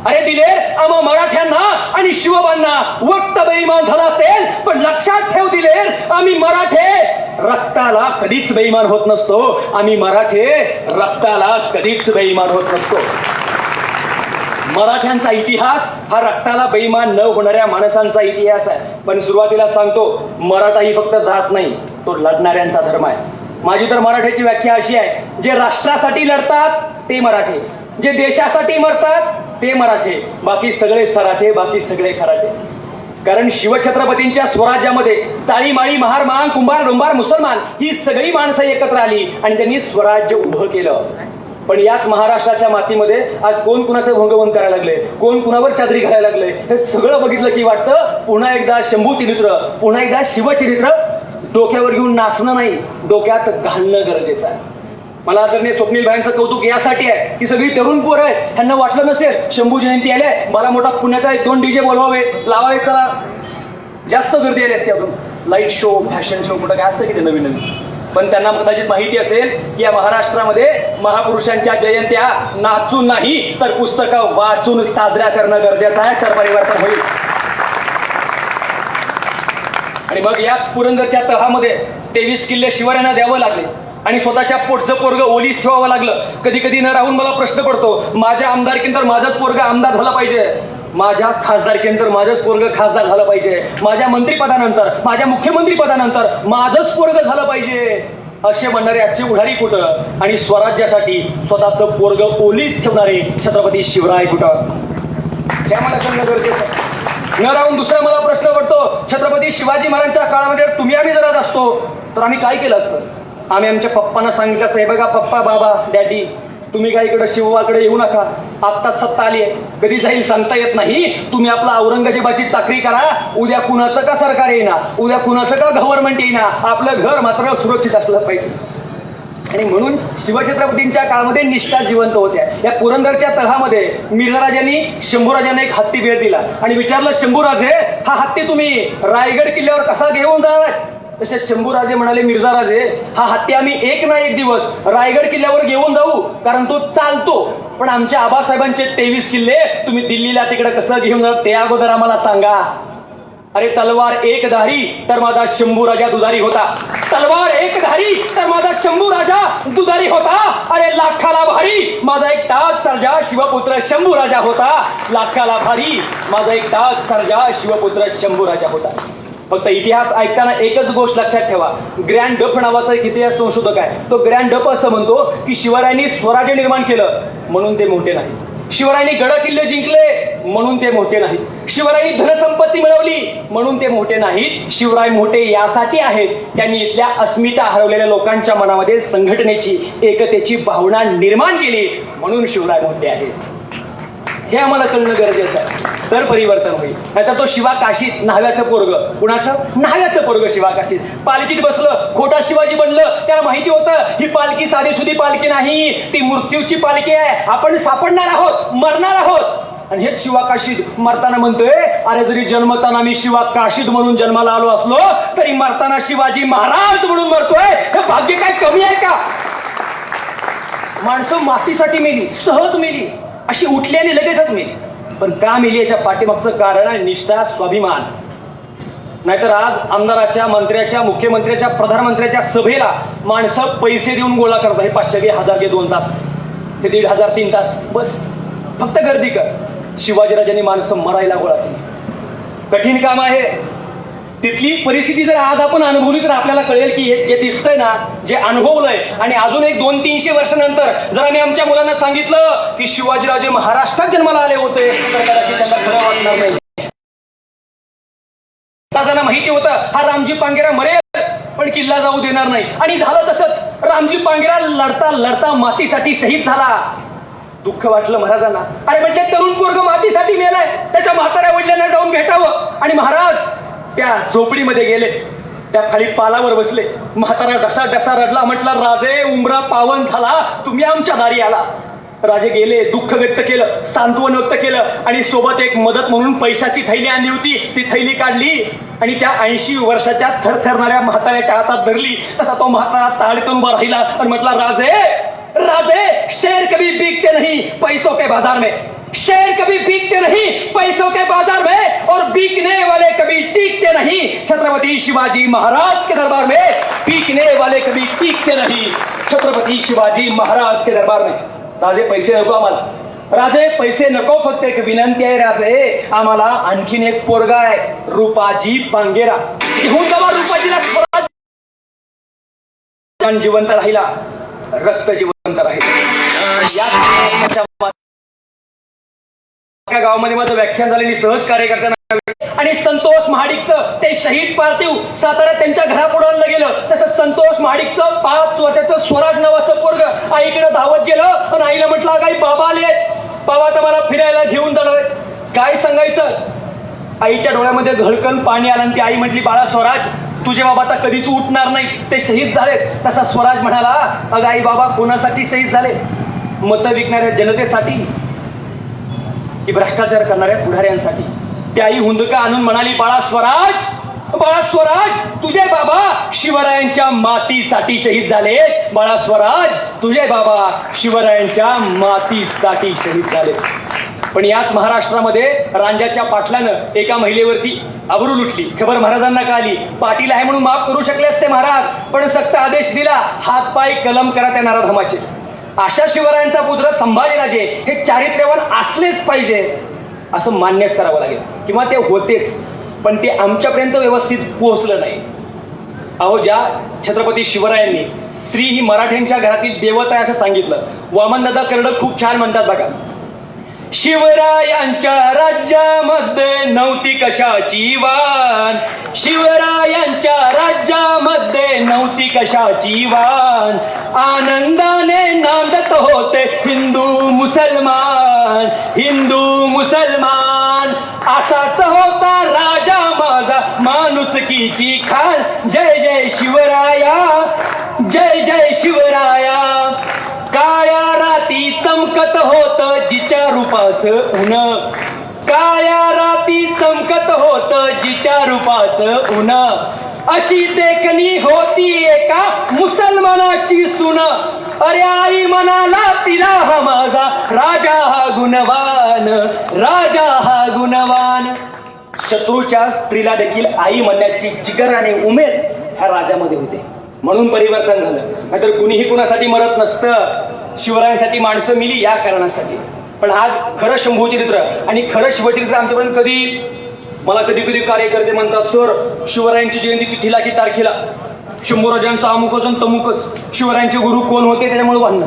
D: अरे दिलेर आम्हा मराठ्यांना आणि शिवबांना वक्त बेईमान झाला असेल, पण लक्षात ठेव दिलेर, आम्ही मराठे रक्ताला कधीच बेईमान होत नसतो. आम्ही मराठे रक्ताला कधीच बेईमान होत नसतो. मराठ्यांचा इतिहास हा रक्ताला बेईमान न होणाऱ्या माणसांचा इतिहास आहे. पण सुरुवातीला सांगतो, मराठा ही फक्त जात नाही, तो लढणाऱ्यांचा धर्म आहे. माझी तर मराठ्याची व्याख्या अशी आहे, जे राष्ट्रासाठी लढतात ते मराठे, जे देशासाठी मरतात ते मराठे, बाकी सगळे सराठे, बाकी सगळे खराठे. कारण शिवछत्रपतींच्या स्वराज्यामध्ये ताळीमाळी महार मांग कुंभार डोंबार मुसलमान ही सगळी माणसं एकत्र आली आणि त्यांनी स्वराज्य उभं केलं. पण याच महाराष्ट्राच्या मातीमध्ये आज कोण कुणाचं भंगवंत करायला लागले, कोण कुणावर चादरी घालायला लागले, हे सगळं बघितलं की वाटतं पुन्हा एकदा शंभूचरित्र, पुन्हा एकदा शिवचरित्र डोक्यावर घेऊन नाचणं नाही, डोक्यात घालणं गरजेचं आहे. मला आदरणीय स्वप्नील भाईंचं कौतुक यासाठी आहे की सगळी तरुण पोरं आहेत, ह्यांना वाटलं नसेल शंभू जयंती आले, मला मोठा पुण्याचा 1-2 डीजे बोलवावे लावावे, चला जास्त गर्दी आली असते. अजून लाईट शो, फॅशन शो, कुठं काय असतं की ते नवीन नवीन. पण त्यांना कदाचित माहिती असेल की या महाराष्ट्रामध्ये महापुरुषांच्या जयंत्या नाचून नाही तर पुस्तकं वाचून साजऱ्या करणं गरजेचं आहे, तर परिवर्तन होईल. आणि मग याच पुरंदरच्या तहामध्ये 23 किल्ले शिवरायांना द्यावं लागले आणि स्वतःच्या पोटचं पोरग ओलीस ठेवावं लागलं. कधी कधी न राहून मला प्रश्न पडतो, माझ्या आमदारकीनंतर माझंच पोरग आमदार झालं पाहिजे, माझ्या खासदारकीनंतर माझंच पोरग खासदार झालं पाहिजे, माझ्या मंत्रिपदानंतर, माझ्या मुख्यमंत्री पदानंतर माझंच पोरग झालं पाहिजे, असे म्हणणारे आजचे उढारी कुठं आणि स्वराज्यासाठी स्वतःचं पोरग ओलीस ठेवणारे छत्रपती शिवराय कुठं? हे मला कळणं गरजेचं आहे. न राहून दुसरा मला प्रश्न पडतो, छत्रपती शिवाजी महाराजांच्या काळामध्ये तुम्ही आम्ही जर असतो तर आम्ही काय केलं असतं? आम्ही आमच्या पप्पांना सांगितलं असतं, हे बघा पप्पा, बाबा, डॅडी, तुम्ही काय इकडे शिवबाकडे येऊ नका, आत्ताच सत्ता आली आहे, कधी जाईल सांगता येत नाही, तुम्ही आपला औरंगजेबाची चाकरी करा, उद्या कुणाचं का सरकार येईना, उद्या कुणाचं का गव्हर्नमेंट येईना, आपलं घर मात्र सुरक्षित असलं पाहिजे. आणि म्हणून शिवछत्रपतींच्या काळामध्ये निष्ठा जिवंत होत्या. या पुरंदरच्या तहामध्ये मिर्झाराजांनी शंभूराजांना एक हत्ती भेट दिला आणि विचारलं, शंभूराजे, हा हत्ती तुम्ही रायगड किल्ल्यावर कसा घेऊन जाणार? तसे शंभूराजे म्हणाले, मिर्झाराजे, हा हत्ती आम्ही एक ना एक दिवस रायगड किल्ल्यावर घेऊन जाऊ, कारण तो चालतो, पण आमच्या आबासाहेबांचे 23 किल्ले तुम्ही दिल्लीला तिकडे कसं घेऊन जाऊ ते अगोदर आम्हाला सांगा. अरे तलवार एक धारी तर माझा शंभूराजा दुधारी होता, तलवार एक धारी तर माझा शंभूराजा दुधारी होता. अरे लाखाला भारी माझा एक ताज सर्जा शिवपुत्र शंभूराजा होता, लाखाला भारी माझा एक ताज सर्जा शिवपुत्र शंभूराजा होता. फक्त इतिहास ऐकताना एकच गोष्ट लक्षात ठेवा, ग्रँड डफ नावाचा एक इतिहास संशोधक आहे, तो ग्रँड डफ असं म्हणतो की शिवरायांनी स्वराज्य निर्माण केलं म्हणून ते मोठे नाही, शिवरायांनी गड किल्ले जिंकले म्हणून ते मोठे नाही, शिवरायांनी धनसंपत्ती मिळवली म्हणून ते मोठे नाहीत. शिवराय मोठे यासाठी आहेत, त्यांनी इथल्या अस्मिता हरवलेल्या लोकांच्या मनामध्ये संघटनेची, एकतेची भावना निर्माण केली म्हणून शिवराय मोठे आहेत. हे आम्हाला कळणं गरजेचं आहे, तर परिवर्तन होईल. नाहीतर तो शिवा काशीत न्हाव्याचं पोरग, कुणाचं? न्हाव्याचं पोरग शिवा काशीत पालखीत बसलं, खोटा शिवाजी बनलं. त्याला माहिती होतं ही पालखी साधीसुधी पालखी नाही, ती मृत्यूची पालखी आहे, आपण सापडणार आहोत, मरणार आहोत. आणि हेच शिवा काशीद मरताना म्हणतोय, अरे जरी जन्मताना मी शिवा काशीद म्हणून जन्माला आलो असलो तरी मरताना शिवाजी महाराज म्हणून मरतोय. हे भाग्य काय कमी आहे का? माणसं मातीसाठी मेली, सहज मेली, अशी उठली आणि लगेचच मेली. पण का मेली याच्या पाठीमागचं कारण आहे निष्ठा, स्वाभिमान. नाहीतर आज आमदाराच्या, मंत्र्याच्या, मुख्यमंत्र्याच्या, प्रधानमंत्र्याच्या सभेला माणसं पैसे देऊन गोळा करतात, हे 500 घे, 1000 घे, 2 तास. ते 1500 3 तास बस फक्त गर्दी कर. शिवाजीराजांनी माणसं मरायला गोळा केली. कठीण काम आहे. तिथली परिस्थिती जर आज आपण अनुभवली तर आपल्याला कळेल की हे जे दिसतंय ना, जे अनुभवलंय, आणि अजून एक 200-300 वर्षानंतर जर आम्ही आमच्या मुलांना सांगितलं की शिवाजीराजे महाराष्ट्रात जन्माला आले होते तर कदाचित त्यांना खरं वाटणार नाही. राजांना माहिती होतं हा रामजी पांगेरा मरेल पण किल्ला जाऊ देणार नाही, आणि झालं तसंच. रामजी पांगेरा लढता लढता मातीसाठी शहीद झाला. दुःख वाटलं महाराजांना. अरे म्हणजे तरुण पोरग मातीसाठी मेलाय, त्याच्या म्हाताऱ्या वडिलांना जाऊन भेटावं. आणि महाराज त्या झोपडीमध्ये गेले, त्या खाली पालावर बसले. म्हातारा डसा डसा रडला, म्हटला राजे उमरा पावन झाला, तुम्ही आमच्या दारी आला. राजे गेले, दुःख व्यक्त केलं, सांत्वन व्यक्त केलं, आणि सोबत एक मदत म्हणून पैशाची थैली आणली होती. ती थैली काढली आणि त्या 80 वर्षाच्या थरथरणाऱ्या म्हाताऱ्याच्या हातात धरली. तसा तो म्हातारा ताडकन उभा राहिला आणि म्हटला राजे राजे शेर कभी बिकते नहीं पैसों के बाजार में, शेर कभी बिकते नहीं पैसों के बाजार में, और बिकने वाले कभी टिकते नहीं छत्रपति शिवाजी महाराज के दरबार में, बिकने वाले कभी टिकते नहीं छत्रपति शिवाजी महाराज के दरबार में. राजे पैसे नको आम्हाला, राजे पैसे नको, फक्त एक विनंती आहे राजे, आम्हाला आणखीन एक पोरगा आहे रूपाजी पांगेरा, घेऊन जावा रूपाजीला. जिवंत राहिला, रक्त जिवंत राहिला. गावामध्ये माझं व्याख्यान झालेली सहज कार्यकर्त्यांना, आणि संतोष महाडिकचं ते शहीद पार्थिव सातारा त्यांच्या घरापुढे आणलं गेलं. तसं संतोष महाडिकचं 5 वर्षाचं स्वराज नावाचं पोरग आईकडे धावत गेलं आणि आईला म्हटलं आई बाबा आले, बाबा तर मला फिरायला घेऊन जाणार आहेत. काय सांगायचं. आईच्या डोळ्यामध्ये घळकन पाणी आलं आणि ती आई म्हटली बाळा स्वराज तुझे बाबा आता कधीच उठणार नाही, ते शहीद झालेत. तसा स्वराज म्हणाला अगं आई बाबा कोणासाठी शहीद झाले, मतं विकणाऱ्या जनतेसाठी की भ्रष्टाचार करणाऱ्या पुढाऱ्यांसाठी. त्याही हुंदका आणून म्हणाली बाळा स्वराज तुझे बाबा शिवरायांच्या मातीसाठी शहीद झाले, बाळा स्वराज तुझे बाबा शिवरायांच्या मातीसाठी शहीद झाले. पण याच महाराष्ट्रामध्ये रांजाच्या पाटलानं एका महिलेवरती अब्रू लुटली. खबर महाराजांना कळाली. पाटील आहे म्हणून माफ करू शकले असते महाराज, पण सक्त आदेश दिला हातपाय कलम करा त्या नाराधमाचे. अशा शिवरायांचा पुत्र संभाजीराजे हे चारित्र्यवान असलेच पाहिजे असं मान्यच करावं लागेल, किंवा ते होतेच, पण ते आमच्यापर्यंत व्यवस्थित पोहोचलं नाही. अहो ज्या छत्रपती शिवरायांनी स्त्री ही मराठ्यांच्या घरातील देवता आहे असं सांगितलं. वामनदादा कर्डक खूप छान म्हणतात बघा, शिवरायांच्या राज्यामध्ये नव्हती कशाची वान, शिवरायांच्या राज्यामध्ये नव्हती कशाची वान, आनंदाने नांदत होते हिंदू मुसलमान, हिंदू मुसलमान. असाच होता राजा माझा माणुसकीची खान. जय जय शिवराया, जय जय शिवराया. काळ्या राती चमकत होत जिच्या रूपाचं ऊन, काळ्या राती चमकत होत जिच्या रूपाचं ऊन, अशी देखणी होती एका मुसलमानाची सून. अरे आई म्हणाला तिला हा माझा राजा हा गुणवान, राजा हा गुणवान. शत्रूच्या स्त्रीला देखील आई म्हणण्याची जिगर आणि उमेद ह्या राजामध्ये होते, म्हणून परिवर्तन झालं. नाहीतर कुणीही कुणासाठी मरत नसतं. शिवरायांसाठी माणसं मिली या कारणासाठी. पण आज खरं शंभूचरित्र आणि खरं शिवचरित्र आमच्यापर्यंत कधी, मला कधी कधी कार्यकर्ते म्हणतात सर शिवरायांची जयंती तिथीला की तारखेला, शंभूराजांचा अमुकच आणि तमुकच, शिवरायांचे गुरु कोण होते त्याच्यामुळे भांडणं.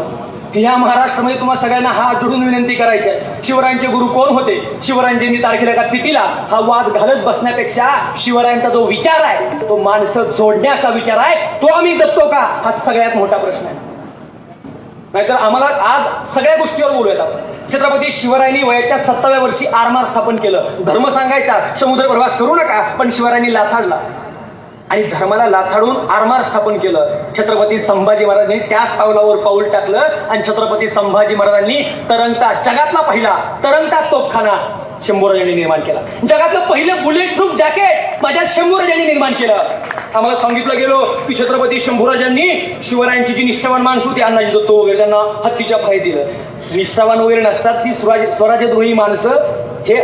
D: ह्या महाराष्ट्रामध्ये तुम्हाला सगळ्यांना हात जोडून विनंती करायची आहे, शिवरायांचे गुरु कोण होते, शिवरायांची तारखेला का तिथीला, हा वाद घालत बसण्यापेक्षा शिवरायांचा जो विचार आहे तो माणसं जोडण्याचा विचार आहे, तो आम्ही जपतो का, हा सगळ्यात मोठा प्रश्न आहे. नाहीतर आम्हाला आज सगळ्या गोष्टीवर बोलूयात आपण. छत्रपती शिवरायांनी वयाच्या 7व्या वर्षी आरमार स्थापन केलं. धर्म सांगायचा समुद्र प्रवास करू नका, पण शिवरायांनी लाथाडला आणि धर्माला लाथाडून आरमार स्थापन केलं. छत्रपती संभाजी महाराजांनी त्याच पावलावर पाऊल टाकलं आणि छत्रपती संभाजी महाराजांनी तरंगता, जगातला पहिला तरंगता तोफखाना शंभूराजांनी निर्माण केला. जगातलं पहिलं बुलेट प्रूफ जॅकेट माझ्या शंभूराजांनी निर्माण केलं. आम्हाला सांगितलं गेलो की छत्रपती शंभूराजांनी शिवरायांची जी निष्ठावान माणसं होती, अण्णाजी दत्तो वगैरे, त्यांना हत्तीच्या पाय दिलं. निष्ठावान वगैरे नसतात ती स्वराज्यद्रोही माणसं.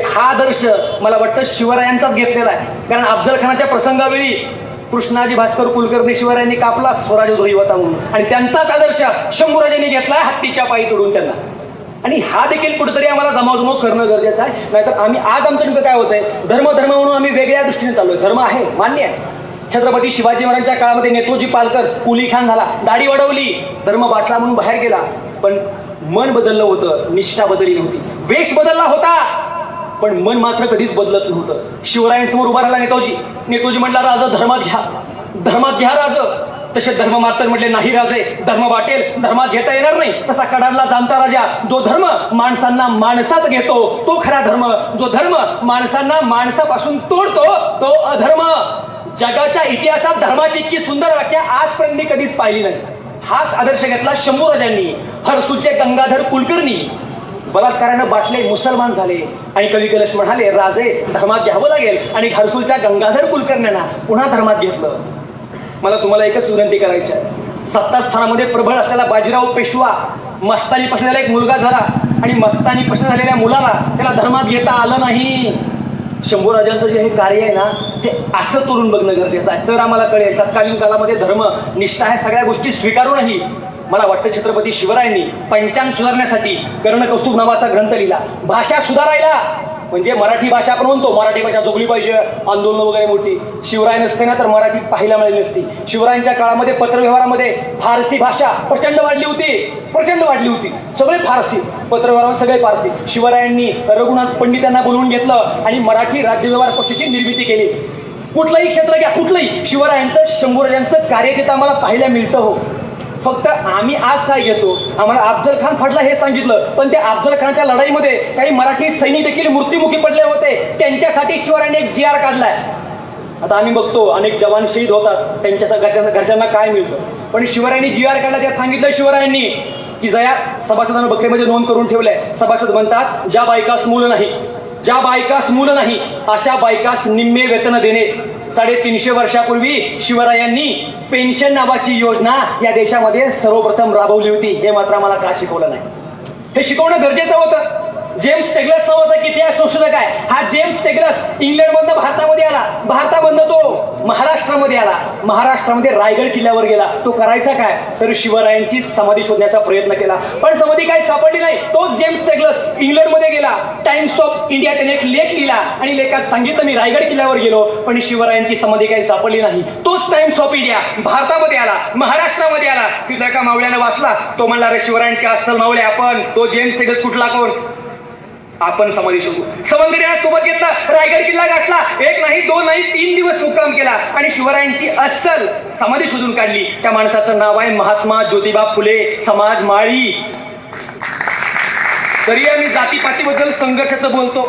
D: हा आदर्श मला वाटतं शिवरायांचाच घेतलेला आहे. कारण अफजल खानाच्या प्रसंगावेळी कृष्णाजी भास्कर कुलकर्णी शिवरायांनी कापला स्वराज्य धोई होता म्हणून, आणि त्यांचाच आदर्श शंभूराजांनी घेतला हत्तीच्या पायी तोडून त्यांना. आणि हा देखील कुठेतरी आम्हाला जमावजमाव करणं गरजेचं आहे. नाहीतर आम्ही आज आमचं नेमकं काय होतंय, धर्म म्हणून आम्ही वेगळ्या दृष्टीने चाललोय. धर्म आहे, मान्य आहे. छत्रपती शिवाजी महाराजांच्या काळामध्ये नेतोजी पालकर कुली खान झाला, दाढी वाढवली, धर्म बाटला म्हणून बाहेर गेला, पण मन बदललं होतं, निष्ठा बदलली नव्हती. वेश बदलला होता, पण मन मात्र कधीच बदलत नव्हतं. शिवरायांसमोर उभा राहिला नेतोजी म्हटला, राजा धर्मात घ्या राज. तसे धर्म मात्र म्हटले, नाही राजे, धर्म वाटेल, धर्मात घेता येणार नाही. तसा कडाडला जाणता राजा, जो धर्म माणसांना माणसात घेतो तो खरा धर्म, जो धर्म माणसांना माणसापासून तोडतो तो अधर्म. जगाच्या इतिहासात धर्माची इतकी सुंदर व्याख्या आजपर्यंत मी कधीच पाहिली नाही. हाच आदर्श घेतला शंभूराजांनी. हरसूलचे गंगाधर कुलकर्णी बलात्कारानं बाटले मुसलमान झाले, आणि कवी कलश म्हणाले, राजे धर्मात घ्यावं लागेल, आणि हरसूलच्या गंगाधर कुलकर्ण्यांना पुन्हा धर्मात घेतलं. मला तुम्हाला एकच विनंती करायची आहे, सत्तास्थानामध्ये प्रबळ असलेला बाजीराव पेशवा मस्तानी पासून एक मुलगा झाला, आणि मस्तानी पासून झालेल्या मुलाला त्याला धर्मात घेता आलं नाही. शंभूराजांचं जे हे कार्य आहे ना, ते असं तोडून बघणं गरजेचं आहे, तर आम्हाला कळेल तत्कालीन काळामध्ये धर्म निष्ठा ह्या सगळ्या गोष्टी स्वीकारूनही मला वाटतं छत्रपती शिवरायांनी पंचांग सुधारण्यासाठी कर्णकौस्तुभ नावाचा ग्रंथ लिहिला. भाषा सुधारायला, म्हणजे मराठी भाषा आपण म्हणतो, मराठी भाषा जगली पाहिजे, आंदोलन वगैरे मोठी. शिवराय नसते ना तर मराठी पाहायला मिळाली नसती. शिवरायांच्या काळामध्ये पत्रव्यवहारामध्ये फारसी भाषा प्रचंड वाढली होती. सगळे फारसी पत्रव्यवहार, सगळे फारसी. शिवरायांनी रघुनाथ पंडितांना बोलवून घेतलं आणि मराठी राज्यव्यवहार कोशाची निर्मिती केली. कुठलंही क्षेत्र घ्या, कुठलंही, शिवरायांचं शंभूराजांचं कार्य तिथं आम्हाला पाहायला मिळतं. हो, फक्त आम्ही आज काय घेतो, आम्हाला अफजल खान फाटला हे सांगितलं, पण त्या अफजल खानच्या लढाईमध्ये काही मराठी सैनिक देखील मृत्युमुखी पडले होते. त्यांच्यासाठी शिवरायांनी एक GR काढलाय. आता आम्ही बघतो अनेक जवान शहीद होतात, त्यांच्या घरच्यांना काय मिळतं, पण शिवरायांनी GR काढला. त्यात सांगितलं शिवरायांनी की जया सभासदांना बकरीमध्ये नोंद करून ठेवलंय. सभासद म्हणतात, ज्या बायकास मूल नाही अशा बायकास निम्मे वेतन देणे. 350 वर्षापूर्वी शिवरायांनी पेन्शन नावाची योजना या देशामध्ये सर्वप्रथम राबवली होती. हे मात्र आम्हाला का शिकवलं नाही, हे शिकवणं गरजेचं होतं. जेम्स टेगलस नावाचा एक इतिहास संशोधक आहे. हा जेम्स टेगलस इंग्लंडमधनं भारतामध्ये आला, भारतामधनं तो महाराष्ट्रामध्ये आला, महाराष्ट्रामध्ये रायगड किल्ल्यावर गेला. तो करायचा काय, तर शिवरायांची समाधी शोधण्याचा प्रयत्न केला, पण समाधी काही सापडली नाही. तोच जेम्स टेगलस इंग्लंडमध्ये गेला, टाइम्स ऑफ इंडिया त्याने एक लेख लिहिला, आणि लेखात सांगितलं मी रायगड किल्ल्यावर गेलो पण शिवरायांची समाधी काही सापडली नाही. तोच टाइम्स ऑफ इंडिया भारतामध्ये आला, महाराष्ट्रामध्ये आला. तिथं एका मावळ्यानं वाचला, तो म्हणला, रे शिवरायांच्या अस्सल मावळे आपण. तो जेम्स टेगलस कुठला, कोण, आपण समाधी शोधू. सवंगड्याला सोबत घेतला, रायगड किल्ला गाठला. 1 नाही 2 नाही 3 दिवस मुक्काम केला आणि शिवरायांची अस्सल समाधी शोधून काढली. त्या माणसाचं नाव आहे महात्मा ज्योतिबा फुले समाज माळी. तरी आम्ही जातीपातीबद्दल संघर्षाचं बोलतो.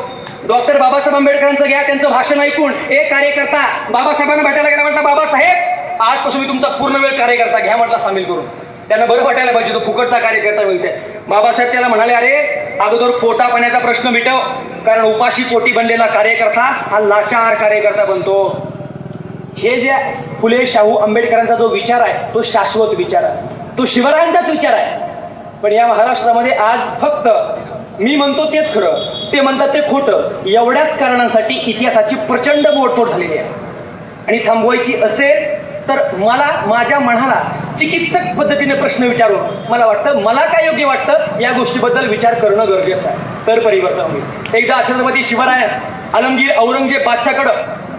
D: डॉक्टर बाबासाहेब आंबेडकरांचं घ्या, त्यांचं भाषण ऐकून एक कार्यकर्ता बाबासाहेबांना भेटायला गेला. म्हटलं, बाबासाहेब आजपासून मी तुमचा पूर्ण वेळ कार्यकर्ता घ्या म्हटला सामील करून. त्यांना बरं वाटायला पाहिजे, तो फुकटचा कार्यकर्ता मिळते. बाबासाहेब त्याला म्हणाले, अरे अगोदर पोटा पाण्याचा प्रश्न मिटव, कारण उपाशी पोटी बनलेला कार्यकर्ता हा लाचार कार्यकर्ता बनतो. हे जे फुले शाहू आंबेडकरांचा जो विचार आहे तो शाश्वत विचार आहे, तो शिवरायांचाच विचार आहे. पण या महाराष्ट्रामध्ये आज फक्त मी म्हणतो तेच खरं, ते म्हणतात ते खोटं, एवढ्याच कारणांसाठी इतिहासाची प्रचंड मोडतोड झालेली आहे. आणि थांबवायची असेल तर मला माझ्या मनाला चिकित्सक पद्धतीने प्रश्न विचारून मला वाटतं, मला काय योग्य वाटतं या गोष्टीबद्दल विचार करणं गरजेचं आहे, तर परिवर्तन होईल. एकदा छत्रपती शिवराय आलमगीर औरंगजेब बादशाकडं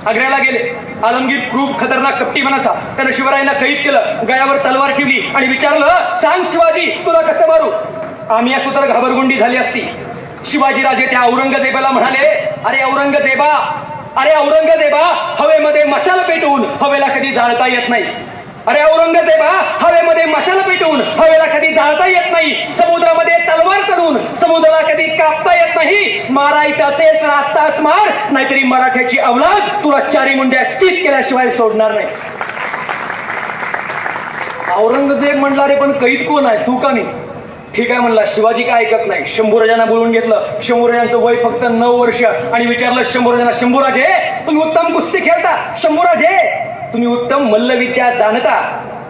D: आग्र्याला गेले. आलमगीर खूप खतरनाक कपटी मनाचा. त्यानं शिवरायांना कैद केलं, गळ्यावर तलवार ठेवली आणि विचारलं, सांग शिवाजी तुला कसं मारू. आम्ही असो तर घाबरगुंडी झाली असती. शिवाजीराजे त्या औरंगजेबाला म्हणाले, अरे औरंगजेबा हवेमध्ये मशाल पेटवून हवेला कधी जाळता येत नाही. अरे औरंगजेबा हवेमध्ये मशाल पेटवून हवेला कधी जाळता येत नाही. समुद्रामध्ये तलवार चढून समुद्राला कधी कापता येत नाही. मारायचं असेल तर आत्ताच मार, नाहीतरी मराठ्याची अवलाद तुला 4 मुंड्या चित केल्याशिवाय सोडणार नाही. औरंगजेब म्हणला, रे पण कैद कोण आहे, तू का नाही. ठीक आहे म्हणला. शिवाजी काय ऐकत नाही. शंभूराजांना बोलून घेतलं. शंभूराजांचं वय फक्त 9 वर्ष आणि विचारलं शंभूराजांना, शंभूराजे तुम्ही उत्तम कुस्ती खेळता, शंभूराजे तुम्ही उत्तम मल्लविद्या जाणता,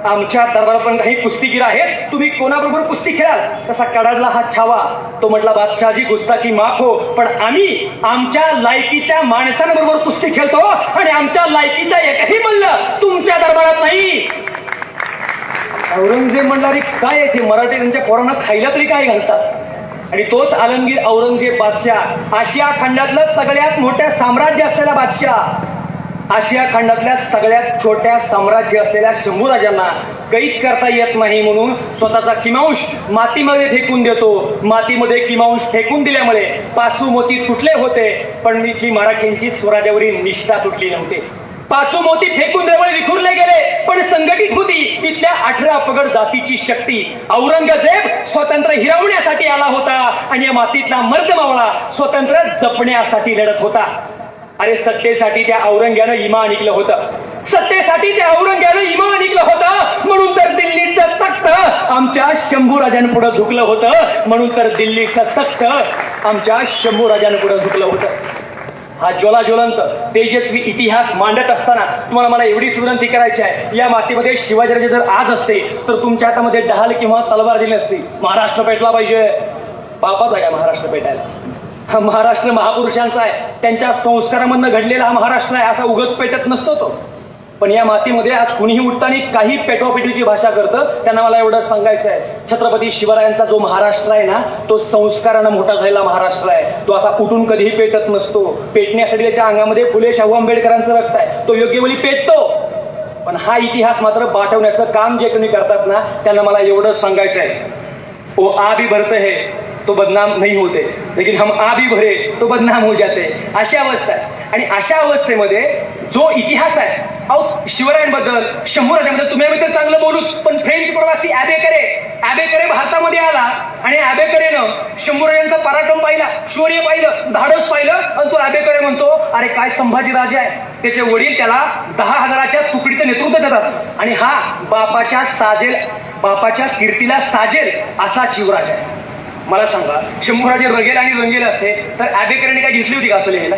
D: आमच्या दरबारात पण काही कुस्तीगीर आहेत, तुम्ही कोणाबरोबर कुस्ती खेळाल? तसा कडाडला हा छावा. तो म्हटला बादशाहजी गुस्ताखी माफ हो, पण आम्ही आमच्या लायकीच्या माणसांबरोबर कुस्ती खेळतो आणि आमच्या लायकीचा एकही मल्ल तुमच्या दरबारात नाही. औरंगजेब म्हणला अरे काय आहे ते मराठी त्यांच्या पोरांना खायला तरी काय घालतात? आणि तोच आलमगीर औरंगजेब बादशाह, आशिया खंडातलं सगळ्यात मोठ्या साम्राज्य असलेला बादशाह, आशिया खंडातल्या सगळ्यात छोट्या साम्राज्य असलेल्या शंभूराजांना कैद करता येत नाही म्हणून स्वतःचा किमांश मातीमध्ये फेकून देतो. मातीमध्ये किमांश फेकून दिल्यामुळे पाचू मोती तुटले होते, पण मीची मराठ्यांची स्वराज्यावरील निष्ठा तुटली नव्हती. पाचू मोती फेकून देवळे विखुरले गेले, पण संघटित होती तिथल्या 18 पगड जातीची शक्ती. औरंगजेब स्वतंत्र हिरावण्यासाठी आला होता आणि या मातीतला मर्द मावळा स्वतंत्र जपण्यासाठी लढत होता. अरे सत्तेसाठी त्या औरंग्यानं इमान निघलं होतं, सत्तेसाठी त्या औरंग्यानं इमान निघलं होतं, म्हणून तर दिल्लीचं तख्त आमच्या शंभूराजांपुढे झुकलं होतं, म्हणून तर दिल्लीचं तख्त आमच्या शंभूराजांपुढे झुकलं होतं. हा ज्वलंत तेजस्वी इतिहास मांडत असताना तुम्हाला मला एवढीच विनंती करायची आहे, या मातीमध्ये शिवाजीराजे जर आज असते तर तुमच्या हातामध्ये ढाल किंवा तलवार दिली असती. महाराष्ट्र पेटला पाहिजे. पापाचा आहे महाराष्ट्र पेटायला. हा महाराष्ट्र महापुरुषांचा आहे, त्यांच्या संस्कारामधनं घडलेला हा महाराष्ट्र आहे, असा उगाच पेटत नसतो तो. पण या मातीमध्ये आज कुणीही उठताना काही पेटवापेटीची भाषा करतं. त्यांना मला एवढं सांगायचं आहे, छत्रपती शिवरायांचा जो महाराष्ट्र आहे ना, तो संस्कारानं मोठा झालेला महाराष्ट्र आहे. तो असा उठून कधीही पेटत नसतो. पेटण्यासाठी त्याच्या अंगामध्ये फुले शाहू आंबेडकरांचं रक्त आहे, तो योग्य वेळी पेटतो. पण हा इतिहास मात्र बाटवण्याचं काम जे कोणी करतात ना, त्यांना मला एवढं सांगायचं आहे, वो आ भी भरते है तो बदनाम नहीं होते, लेकिन हम आ भी भरे तो बदनाम हो जाते. अशी अवस्था आहे. आणि अशा अवस्थेमध्ये जो इतिहास आहे, अहो शिवरायांबद्दल शंभूराजांबद्दल तुम्ही तर चांगलं बोलूच, पण फ्रेंच प्रवासी ॲबेकरे भारतामध्ये आला आणि ॲबेकरेनं शंभूराजांचा पराक्रम पाहिला, शौर्य पाहिलं, धाडस पाहिलं, आणि तो ॲबेकरे म्हणतो अरे काय संभाजी राजा आहे. त्याचे वडील त्याला 10,000च्या तुकडीचं नेतृत्व देतात आणि हा बापाच्या कीर्तीला साजेल असा शिवराज आहे. मला सांगा, शंभूराजे रगेल आणि रंगेल असते तर ॲबेकरेने काय घेतली होती का असं लिहायला?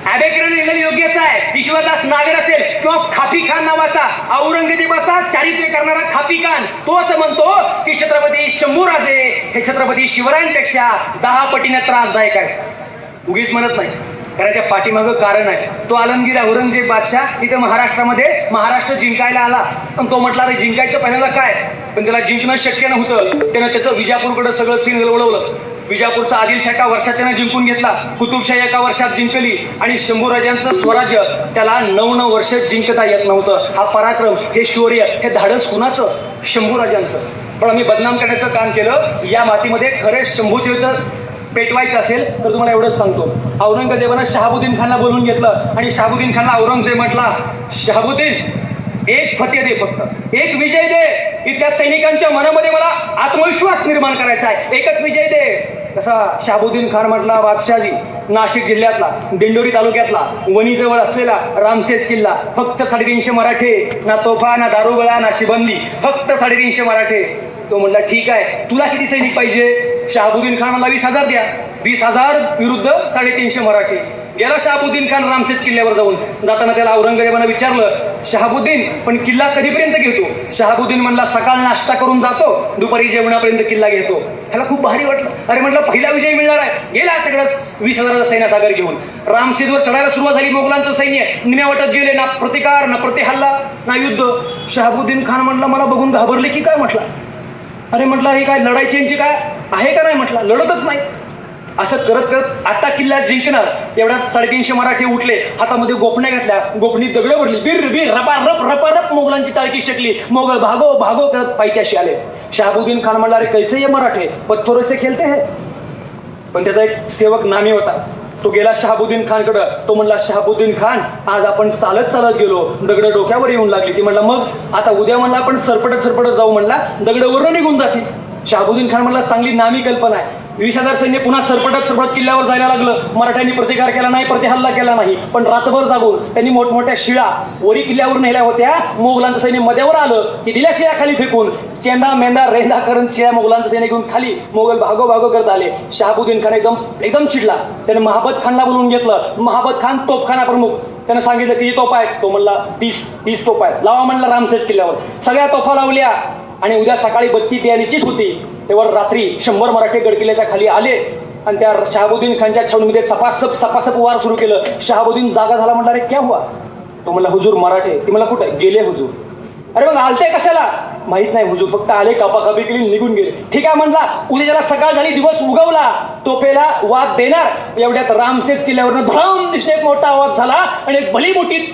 D: ॲबेकरेने लिहिलेलं योग्यच आहे. ईश्वरदास नागर असेल किंवा खाफी खान नावाचा औरंगजेबाचा चारित्र्य करणारा खाफी खान, तो असं म्हणतो की छत्रपती शंभूराजे हे छत्रपती शिवरायांपेक्षा 10 पटीने त्रासदायक आहे. उगीच म्हणत नाही, त्याच्या पाठीमागं कारण आहे. तो आलमगीर औरंगजेब बादशाह इथं महाराष्ट्रामध्ये महाराष्ट्र जिंकायला आला, पण तो म्हटला रे जिंकायचं पहिल्यांदा काय, पण त्याला जिंकणं शक्य नव्हतं. त्यानं त्याचं विजापूरकडे सगळं सीन वळवलं. विजापूरचा आदिलशाह एका वर्षाच्यानं जिंकून घेतला, कुतुबशाही एका वर्षात जिंकली आणि शंभूराजांचं स्वराज्य त्याला 9 वर्ष जिंकता येत नव्हतं. हा पराक्रम, हे शौर्य, हे धाडस कुणाचं? शंभूराजांचं. पण आम्ही बदनाम करण्याचं काम केलं. या मातीमध्ये खरे शंभूचे पेटवायचं असेल तर तुम्हाला एवढंच सांगतो, औरंगजेबानं शहाबुद्दीन खानला बोलवून घेतलं आणि शहाबुद्दीन खानला औरंगजेब म्हटला, शहाबुद्दीन एक फतेह दे, फक्त एक विजय दे. इथल्या सैनिकांच्या मनामध्ये मला आत्मविश्वास निर्माण करायचा आहे, एकच विजय दे. तसा शहाबुद्दीन खान म्हटला, बादशाहजी नाशिक जिल्ह्यातला दिंडोरी तालुक्यातला वणीजवळ असलेला रामसेज किल्ला, फक्त 350 मराठे, ना तोफा ना दारुगोळा ना शिबंदी, फक्त 350 मराठे. तो म्हणला ठीक आहे, तुला किती सैनिक पाहिजे? शहाबुद्दीन खान म्हणला 20,000 द्या. 20,000 विरुद्ध 350 मराठे. गेला शहाबुद्दीन खान रामसेज किल्ल्यावर जाऊन. जाताना त्याला औरंगजेबानं विचारलं, शहाबुद्दीन पण किल्ला कधीपर्यंत घेतो? शहाबुद्दीन म्हणला सकाळ नाश्ता करून जातो, दुपारी जेवणापर्यंत किल्ला घेतो. त्याला खूप भारी वाटलं. अरे म्हटलं पहिला विजय मिळणार आहे. गेला सगळं 20,000 सैन्यसागर घेऊन रामसेजवर चढायला सुरुवात झाली. मोगलांचं सैन्य निम्या वाटत गेले, ना प्रतिकार ना प्रतिहल्ला ना युद्ध. शहाबुद्दीन खान म्हटलं मला बघून घाबरले की काय? म्हटलं अरे म्हटलं हे काय लढायची यांची काय आहे का नाही? म्हटलं लढतच नाही. असं करत करत आता किल्ला जिंकणार एवढ्यात 350 मराठे उठले, हातामध्ये गोपण्या घातल्या, गोपणी दगडं भरली, बिर बिर रपारप मोगलांची टाळकी शेकली. मोगल भागो भागो करत पायथ्याशी आले. शहाबुद्दीन खान म्हणला अरे कैसे ये मराठे, पत्थरों से खेलते हैं. पण त्याचा एक सेवक नामी होता, तो गेला शहाबुद्दीन खानकडं. तो म्हणला शहाबुद्दीन खान आज आपण चालत चालत गेलो, दगड डोक्यावर येऊन लागली. ती म्हणला मग आता उद्या म्हणला आपण सरपटत जाऊ, म्हणला दगड वरून निघून जातील. शहाबुद्दीन खान म्हणला चांगली नामी कल्पना आहे. 20,000 सैन्य पुन्हा सरपट किल्ल्यावर जायला लागलं. मराठ्यांनी प्रतिकार केला नाही, प्रतिहल्ला केला नाही, पण रात्रभर जागून त्यांनी मोठमोठ्या शिळा वरी किल्ल्यावर नेल्या होत्या. मोगलांचं सैन्य मध्यावर आलं की दिल्या शिळा खाली फेकून चेंदा मेंदा रेंदा करून शिळ्या मोगलांचं सैन्य घेऊन खाली मोगल भागो करत आले. शहाबुद्दीन खान एकदम चिडला. त्याने महाबत खानला बोलवून घेतलं. महाबत खान तोफखाना प्रमुख, त्यानं सांगितलं की तोफ आहे. तो म्हणला 30 तोफ आहेत, लावा म्हणला रामसेज किल्ल्यावर. सगळ्या तोफा लावल्या आणि उद्या सकाळी बत्ती द्या निश्चित होती. तेव्हा रात्री 100 मराठे गडकिल्ल्याच्या खाली आले आणि त्या शहाबुद्दीन खानच्या छावणीमध्ये सपासप वार सुरू केलं. शहाबुद्दीन जागा झाला, म्हणला रे क्या हुआ? तो म्हणला हुजूर मराठे. ती मला कुठे गेले हुजूर? अरे मग आलते कशाला? माहित नाही हुजूर, फक्त आले, कापाकापी केली, निघून गेले. ठीक आहे म्हणला. उद्या ज्याला सकाळ झाली, दिवस उगवला, तोफेला वाद देणार. एवढ्यात रामसेज किल्ल्यावरनं धडाम दिसणे एक मोठा आवाज झाला आणि एक भली मोठी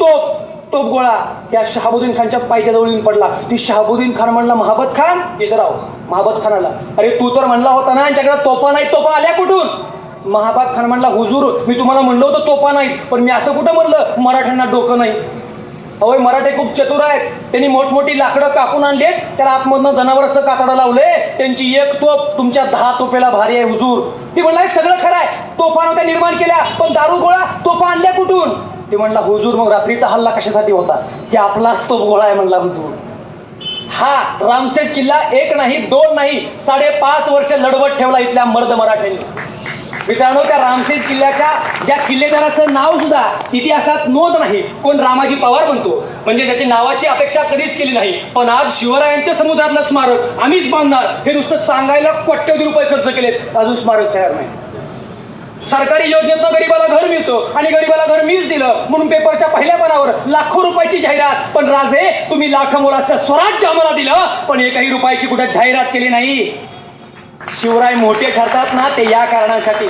D: तोप गोळा त्या शहाबुद्दीन खानच्या पायथ्या जवळ येऊन पडला. ती शहाबुद्दीन खान म्हणला, महाबत खान इथं राव. महाबत खान आला. अरे तू तर म्हणला होता ना यांच्याकडे तोफा नाही, तोफा आल्या कुठून? महाबत खान म्हणला, हुजूर मी तुम्हाला म्हणलं होतं तोफा नाही, पण मी असं कुठं म्हणलं मराठ्यांना डोकं नाही. अवय मराठे खूप चतुर आहेत. त्यांनी मोठमोठी लाकडं कापून आणलेत, त्याला आतमधनं जनावरांचं कातडं लावले. त्यांची एक तोफ तुमच्या 10 तोफेला भारी आहे हुजूर. ती म्हणला सगळं खरं आहे, तोफा नव्हत्या निर्माण केल्या, पण दारू गोळा तोफा आणल्या कुठून? ते म्हणला, हुजूर मग रात्रीचा हल्ला कशासाठी होता? की आपलाच तोफ गोळा आहे म्हणला हुजूर. हा रामसेज किल्ला 1 नाही 2 नाही 5.5 वर्ष लढवत ठेवला इथल्या मर्द मराठ्यांनी. मित्रांनो, त्या रामसेज किल्ल्याच्या ज्या किल्लेदाराचं नाव सुद्धा इतिहासात नोंद नाही. कोण रामाजी पवार म्हणतो, म्हणजे ज्याची नावाची अपेक्षा कधीच केली नाही, पण आज शिवरायांच्या समुद्रातलं स्मारक आम्हीच बांधणार हे नुसतं सांगायला कोट्यवधी रुपये खर्च केलेत, अजून स्मारक तयार नाही. सरकारी योजनेतनं गरीबाला घर मिळतं आणि गरीबाला घर मीच दिलं म्हणून पेपरच्या पहिल्या पानावर लाखो रुपयाची जाहिरात. पण राजे, तुम्ही लाख मोलाचं स्वराज्य आम्हाला दिलं, पण 1ही रुपयाची कुठे जाहिरात केली नाही. शिवराय मोठे ठरतात ना ते या कारणासाठी.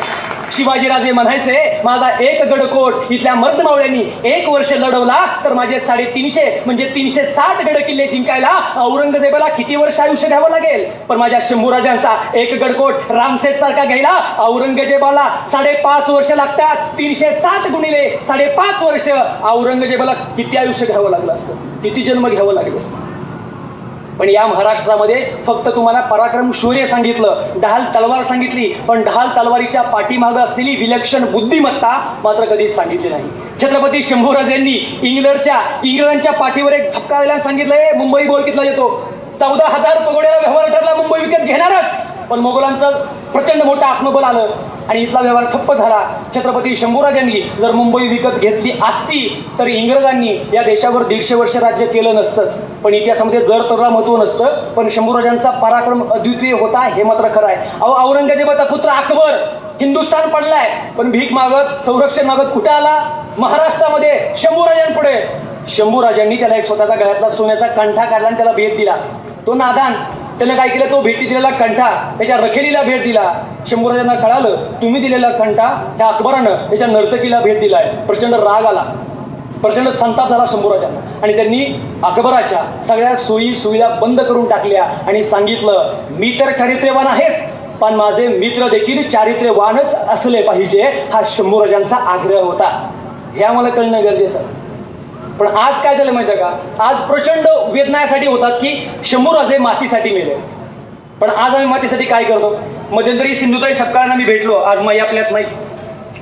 D: शिवाजीराजे म्हणायचे, माझा 1 गडकोट इथल्या मर्दमावळ्यांनी 1 वर्ष लढवला तर माझे 350 म्हणजे 360 गड किल्ले जिंकायला औरंगजेबाला किती वर्ष आयुष्य घ्यावं लागेल? पण माझ्या शंभूराजांचा 1 गडकोट रामसेज सारखा घ्यायला औरंगजेबाला 5.5 वर्ष लागतात. 360 गुणिले 5.5 वर्ष औरंगजेबाला किती आयुष्य घ्यावं लागलं असतं, किती जन्म घ्यावं लागलं असतं. पण या महाराष्ट्रामध्ये फक्त तुम्हाला पराक्रम शौर्य सांगितलं, ढाल तलवार सांगितली, पण ढाल तलवारीच्या पाठीमागं असलेली विलक्षण बुद्धिमत्ता मात्र कधीच सांगितली नाही. छत्रपती शंभूराजांनी इंग्रजांच्या पाठीवर एक झपका दिला, सांगितलंय मुंबई बोल कितला येतो. 14,000 पगोड्याला व्यवहार ठरला, मुंबई विकत घेणारच. पण मोगलांचं प्रचंड मोठं आत्मबल आलं आणि इथला व्यवहार ठप्प झाला. छत्रपती शंभूराजांनी जर मुंबई विकत घेतली असती तर इंग्रजांनी या देशावर 150 वर्ष राज्य केलं नसतं. पण इतिहासामध्ये जर तरा महत्व नसतं, पण शंभूराजांचा पराक्रम अद्वितीय होता हे मात्र खरं आहे. औरंगजेबाचा पुत्र अकबर हिंदुस्थान पडलाय, पण भीक मागत संरक्षण मागत कुठे आला? महाराष्ट्रामध्ये शंभूराजांपुढे. शंभूराजांनी त्याला एक स्वतःचा गळ्यातला सोन्याचा कंठा काढला आणि त्याला भेट दिला. तो नादान, त्याने काय केलं, तो भेटी दिलेला कंठा त्याच्या रखेलीला भेट दिला. शंभूराजांना कळालं तुम्ही दिलेला कंठा त्या अकबरानं त्याच्या नर्तकीला भेट दिलाय. प्रचंड राग आला, प्रचंड संताप झाला शंभूराजांना आणि त्यांनी अकबराच्या सगळ्या सोयी सुविधा बंद करून टाकल्या आणि सांगितलं, मी तर चारित्र्यवान आहेच, पण माझे मित्र देखील चारित्र्यवानच असले पाहिजे, हा शंभूराजांचा आग्रह होता. हे आम्हाला कळणं गरजेचं आहे. पण आज काय झालं माहितीये का, आज प्रचंड वेदनासाठी होतात की शंभूराजे मातीसाठी मेले. पण आज आम्ही मातीसाठी काय करतो? मध्यंतरी सिंधुताई सपकाळांना मी भेटलो, आज माई आपल्यात नाही.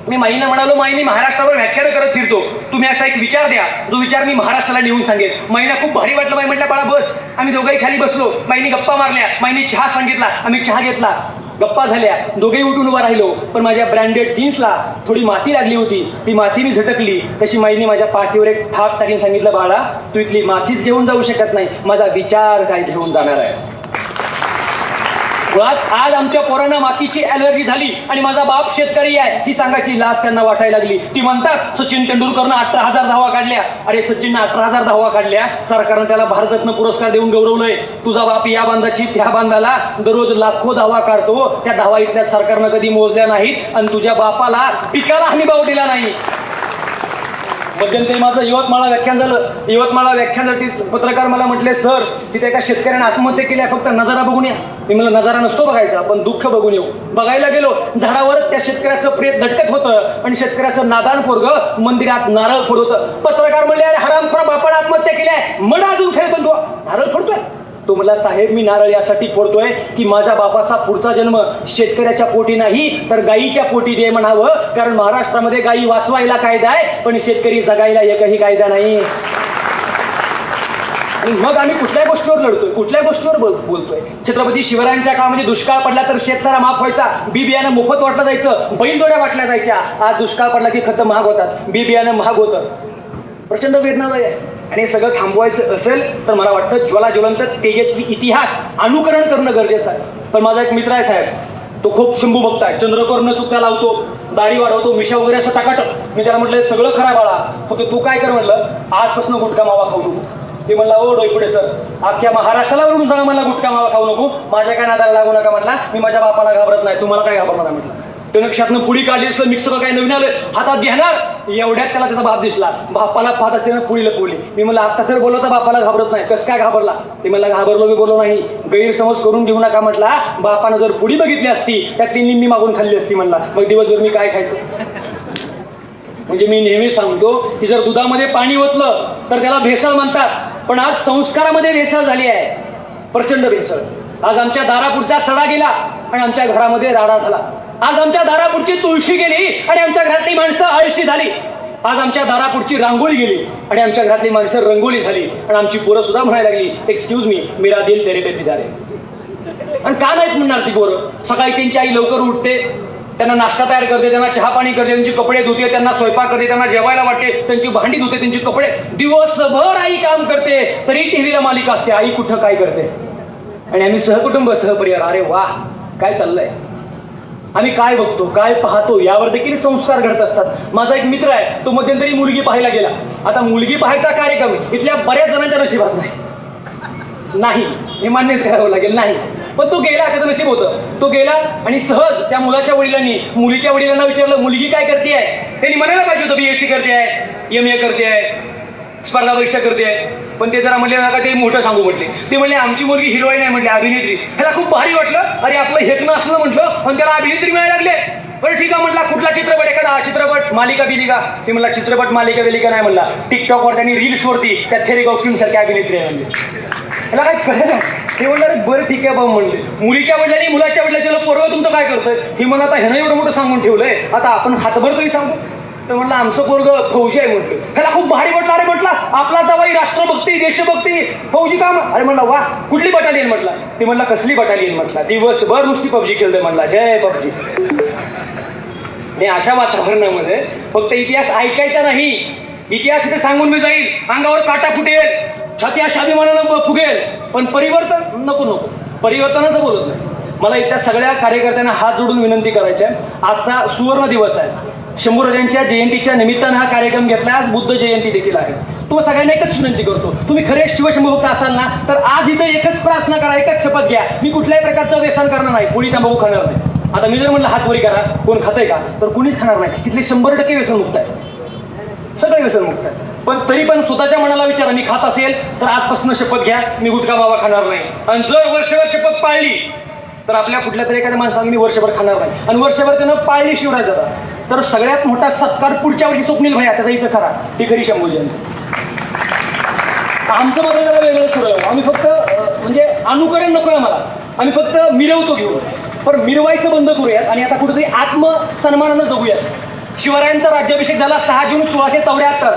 D: मी माईंना म्हणालो, माई मी महाराष्ट्रावर व्याख्यानं करत फिरतो, तुम्ही असा एक विचार द्या जो विचार मी महाराष्ट्राला लिहून सांगेन. माईंना खूप भारी वाटलं. माई म्हटलं, बाळा बस. आम्ही दोघंही खाली बसलो, माईंनी गप्पा मारल्या, माईंनी चहा सांगितला, आम्ही चहा घेतला, गप्पा झाल्या, दोघेही उठून उभा राहिलो. पण माझ्या ब्रँडेड जीन्सला थोडी माती लागली होती, ती माती मी झटकली. तशी माईंनी माझ्या पाठीवर एक थाप टाकीन सांगितलं, बाळा तू इथली मातीच घेऊन जाऊ शकत नाही, माझा विचार काय घेऊन जाणार आहे. आज आमच्या पोरांना मातीची ऍलर्जी झाली आणि माझा बाप शेतकरी आहे ही सांगायची लाज त्यांना वाटायला लागली. ती म्हणतात सचिन तेंडुलकरनं 18,000 धावा काढल्या. अरे सचिननं 18,000 धावा काढल्या, सरकारनं त्याला भारतरत्न पुरस्कार देऊन गौरवलंय. तुझा बाप या बांधाची त्या बांधाला दररोज लाखो धावा काढतो, त्या धावा इथल्या सरकारनं कधी मोजल्या नाहीत आणि तुझ्या बापाला पिकाला हमी भाव दिला नाही. मध्यंतरी माझं यवतमाळला व्याख्यान झालं. यवतमाळला व्याख्यानासाठी पत्रकार मला म्हटले, सर तिथे एका शेतकऱ्याने आत्महत्या केली, फक्त नजारा बघून या. मी मला नजारा नसतो बघायचा, पण दुःख बघून येऊ. बघायला गेलो, झाडावर त्या शेतकऱ्याचं प्रेत लटकत होतं आणि शेतकऱ्याचं नादान पोरगं मंदिरात नारळ फोडत होतं. पत्रकार म्हणले, अरे हरामखोर बापाने आत्महत्या केली आहे, मड अजून खेळतो तो नारळ फोडतोय. तो म्हणला, साहेब मी नारळ यासाठी फोडतोय की माझ्या बापाचा पुढचा जन्म शेतकऱ्याच्या पोटी नाही तर गायीच्या पोटी दे म्हणावं, कारण महाराष्ट्रामध्ये गायी वाचवायला कायदा आहे पण शेतकरी जगायला एकही कायदा नाही. आणि मग आम्ही कुठल्या गोष्टीवर लढतोय, कुठल्या गोष्टीवर बोलतोय. छत्रपती शिवरायांच्या काळामध्ये दुष्काळ पडला तर शेतकऱ्या माफ व्हायचा, बी बियाणं मोफत वाटलं जायचं, बैलजोड्या वाटल्या जायच्या. आज दुष्काळ पडला की खतं महाग होतात, बी बियाणं महाग होतं. प्रचंड वेदनादायी आहे. आणि हे सगळं थांबवायचं असेल तर मला वाटतं ज्वलंत तेजस्वी इतिहास अनुकरण करणं गरजेचं आहे. पण माझा एक मित्र आहे साहेब, तो खूप शंभू भक्त आहे, चंद्रकर्ण सुद्धा लावतो, दाढी वाढवतो, मिशा वगैरे असं टाकाटक. मी त्याला म्हटलं सगळं खरं बाळा, फक्त तू काय कर म्हणलं, आजपासून गुटखा मावा खाऊ नको. ते म्हणला, ओ डोईपुढे सर, अख्ख्या महाराष्ट्राला वरून सांगा मला गुटखा मावा खाऊ नको, माझ्या काय नादाला लागू नका म्हटला. मी माझ्या बापाला घाबरत नाही, तुम्हाला काय घाबरणार म्हटलं. त्यानं क्षातनं पुडी काढली असलं, मिक्सर काय नवीन आलं हातात घेणार, एवढ्यात त्याला त्याचा बाप दिसला. बापाला पाहत त्यानं पुढीला पुढली. मी म्हणलं आता तर बोलवता बापाला घाबरत नाही, कसं काय घाबरला. ते म्हणला, घाबरलो मी बोललो नाही, गैरसमज करून घेऊ नका म्हटला. बापानं जर पुडी बघितली असती त्यातली निम्मी मागून खाल्ली असती म्हणला, मग दिवसभर मी काय खायचं. म्हणजे मी नेहमी सांगतो की जर दुधामध्ये पाणी ओतलं तर त्याला भेसळ म्हणतात, पण आज संस्कारामध्ये भेसळ झाली आहे, प्रचंड भेसळ. आज आमच्या दारापुढचा सडा गेला आणि आमच्या घरामध्ये राडा झाला. आज आमच्या दारापुढची तुळशी गेली आणि आमच्या घरातली माणसं आळशी झाली. आज आमच्या दारापुढची रांगोळी गेली आणि आमच्या घरातली माणसं रंगोळी झाली. आणि आमची पोरं सुद्धा म्हणायला लागली, एक्सक्यूज मी, मेरा दिल तेरे पे फिदा रे. आणि का नाहीच म्हणणार ती पोरं. सकाळी त्यांची आई लवकर उठते, त्यांना नाश्ता तयार करते, त्यांना चहा पाणी करते, त्यांचे कपडे धुते, त्यांना स्वयंपाक करते, त्यांना जेवायला वाटते, त्यांची भांडी धुते, त्यांचे कपडे. दिवसभर आई काम करते तरी टीव्हीला मालिका असते, आई कुठं काय करते. आणि आम्ही सहकुटुंब सहपरिवार, अरे वा काय चाललंय. आम्ही काय बघतो, काय पाहतो यावर देखील संस्कार घडत असतात. माझा एक मित्र आहे, तो मध्यंतरी मुलगी पाहायला गेला. आता मुलगी पाहायचा कार्यक्रम इथल्या बऱ्याच जणांच्या नशिबात नाही, हे मान्यच करावं लागेल, नाही. पण तो गेला, त्याचं नशीब होतं. तो गेला आणि सहज त्या मुलाच्या वडिलांनी मुलीच्या वडिलांना विचारलं, मुलगी काय करते आहे. त्यांनी म्हणायला पाहिजे होतं BSc करते आहे, MA करते आहे, स्पर्धा परीक्षा करते आहे. पण ते जरा म्हणले नका ते मोठं सांगू म्हटले. ते म्हणले आमची मुलगी हिरोईन आहे म्हटले, अभिनेत्री. त्याला खूप भारी वाटलं, अरे आपलं हेकणं असलं म्हटलं आणि त्याला अभिनेत्री मिळायला लागले. बरं ठीक आहे म्हटला, कुठला चित्रपट, एखादा चित्रपट मालिका बिलिका. ते म्हणला चित्रपट मालिका बिलिका नाही म्हणला, टिकटॉकवर त्यांनी रील्सवरती त्या थेरी गौकिम सारखी अभिनेत्री आहे म्हणजे. त्याला काय कळलं नाही. ते म्हणणार बरं ठीक आहे बाबा म्हणले. मुलीच्या वडिलांनी मुलाच्या वडिलांच्या पोरं तुमचं काय करतोय. हे म्हणलं आता ह्यानं एवढं मोठं सांगून ठेवलंय, आता आपण हातभर तरी सांगू. तर म्हणलं आमचं पोरगं फौजी आहे म्हटलं. त्याला खूप भारी वाटलं, अरे म्हटलं आपला जावाई राष्ट्रभक्ती देशभक्ती फौजी काम. अरे म्हणला वा, कुठली बटालियन म्हटला. ते म्हणला कसली बटालियन म्हटला, दिवसभर नुसती पबजी खेळतोय म्हणला, जय पबजी. आणि अशा वातावरणामध्ये फक्त इतिहास ऐकायचा नाही, इतिहास इथे सांगून मी जाईल, अंगावर काटा फुटेल, छाती स्वाभिमानानं फुगेल, पण परिवर्तन नको. परिवर्तनाचं बोलत नाही. मला इथल्या सगळ्या कार्यकर्त्यांना हात जोडून विनंती करायची आहे. आजचा सुवर्ण दिवस आहे, शंभूराजांच्या जयंतीच्या निमित्तानं हा कार्यक्रम घेतला. आज बुद्ध जयंती देखील आहे. तुम्हाला सगळ्यांना एकच विनंती करतो, तुम्ही खरे शिवशंभूभक्त असाल ना तर आज इथं एकच प्रार्थना करा, एकच शपथ घ्या, मी कुठल्याही प्रकारचं व्यसन करणार नाही, पोळी तंबाखू खाणार नाही. आता मी जर म्हणलं हात वरी करा, कोण खातंय का, तर कुणीच खाणार नाही. तिथले 100% व्यसनमुक्त आहे, सगळे व्यसनमुक्त आहे. पण तरी पण स्वतःच्या मनाला विचारा, मी खात असेल तर आजपासून शपथ घ्या, मी गुटखा मावा खाणार नाही. आणि जर वर्षभर शपथ पाळली तर आपल्या कुठल्या तरी एखाद्या माणसाने मी वर्षभर खाणार नाही, आणि वर्षभर त्यानं पाळली शिवराज दादा, तर सगळ्यात मोठा सत्कार पुढच्या वर्षी स्वप्नील भैया त्याचा इथं करा, ती खरी शंभू जयंती. आमचं बदल जरा वेगळं सुरू आहे. आम्ही फक्त म्हणजे अनुकरण नको आहे मला, आम्ही फक्त मिरवतो घेऊन. पण मिरवायचं बंद करूयात आणि आता कुठेतरी आत्मसन्मानानं जगूयात. शिवरायांचा राज्याभिषेक झाला 6 जून 1674.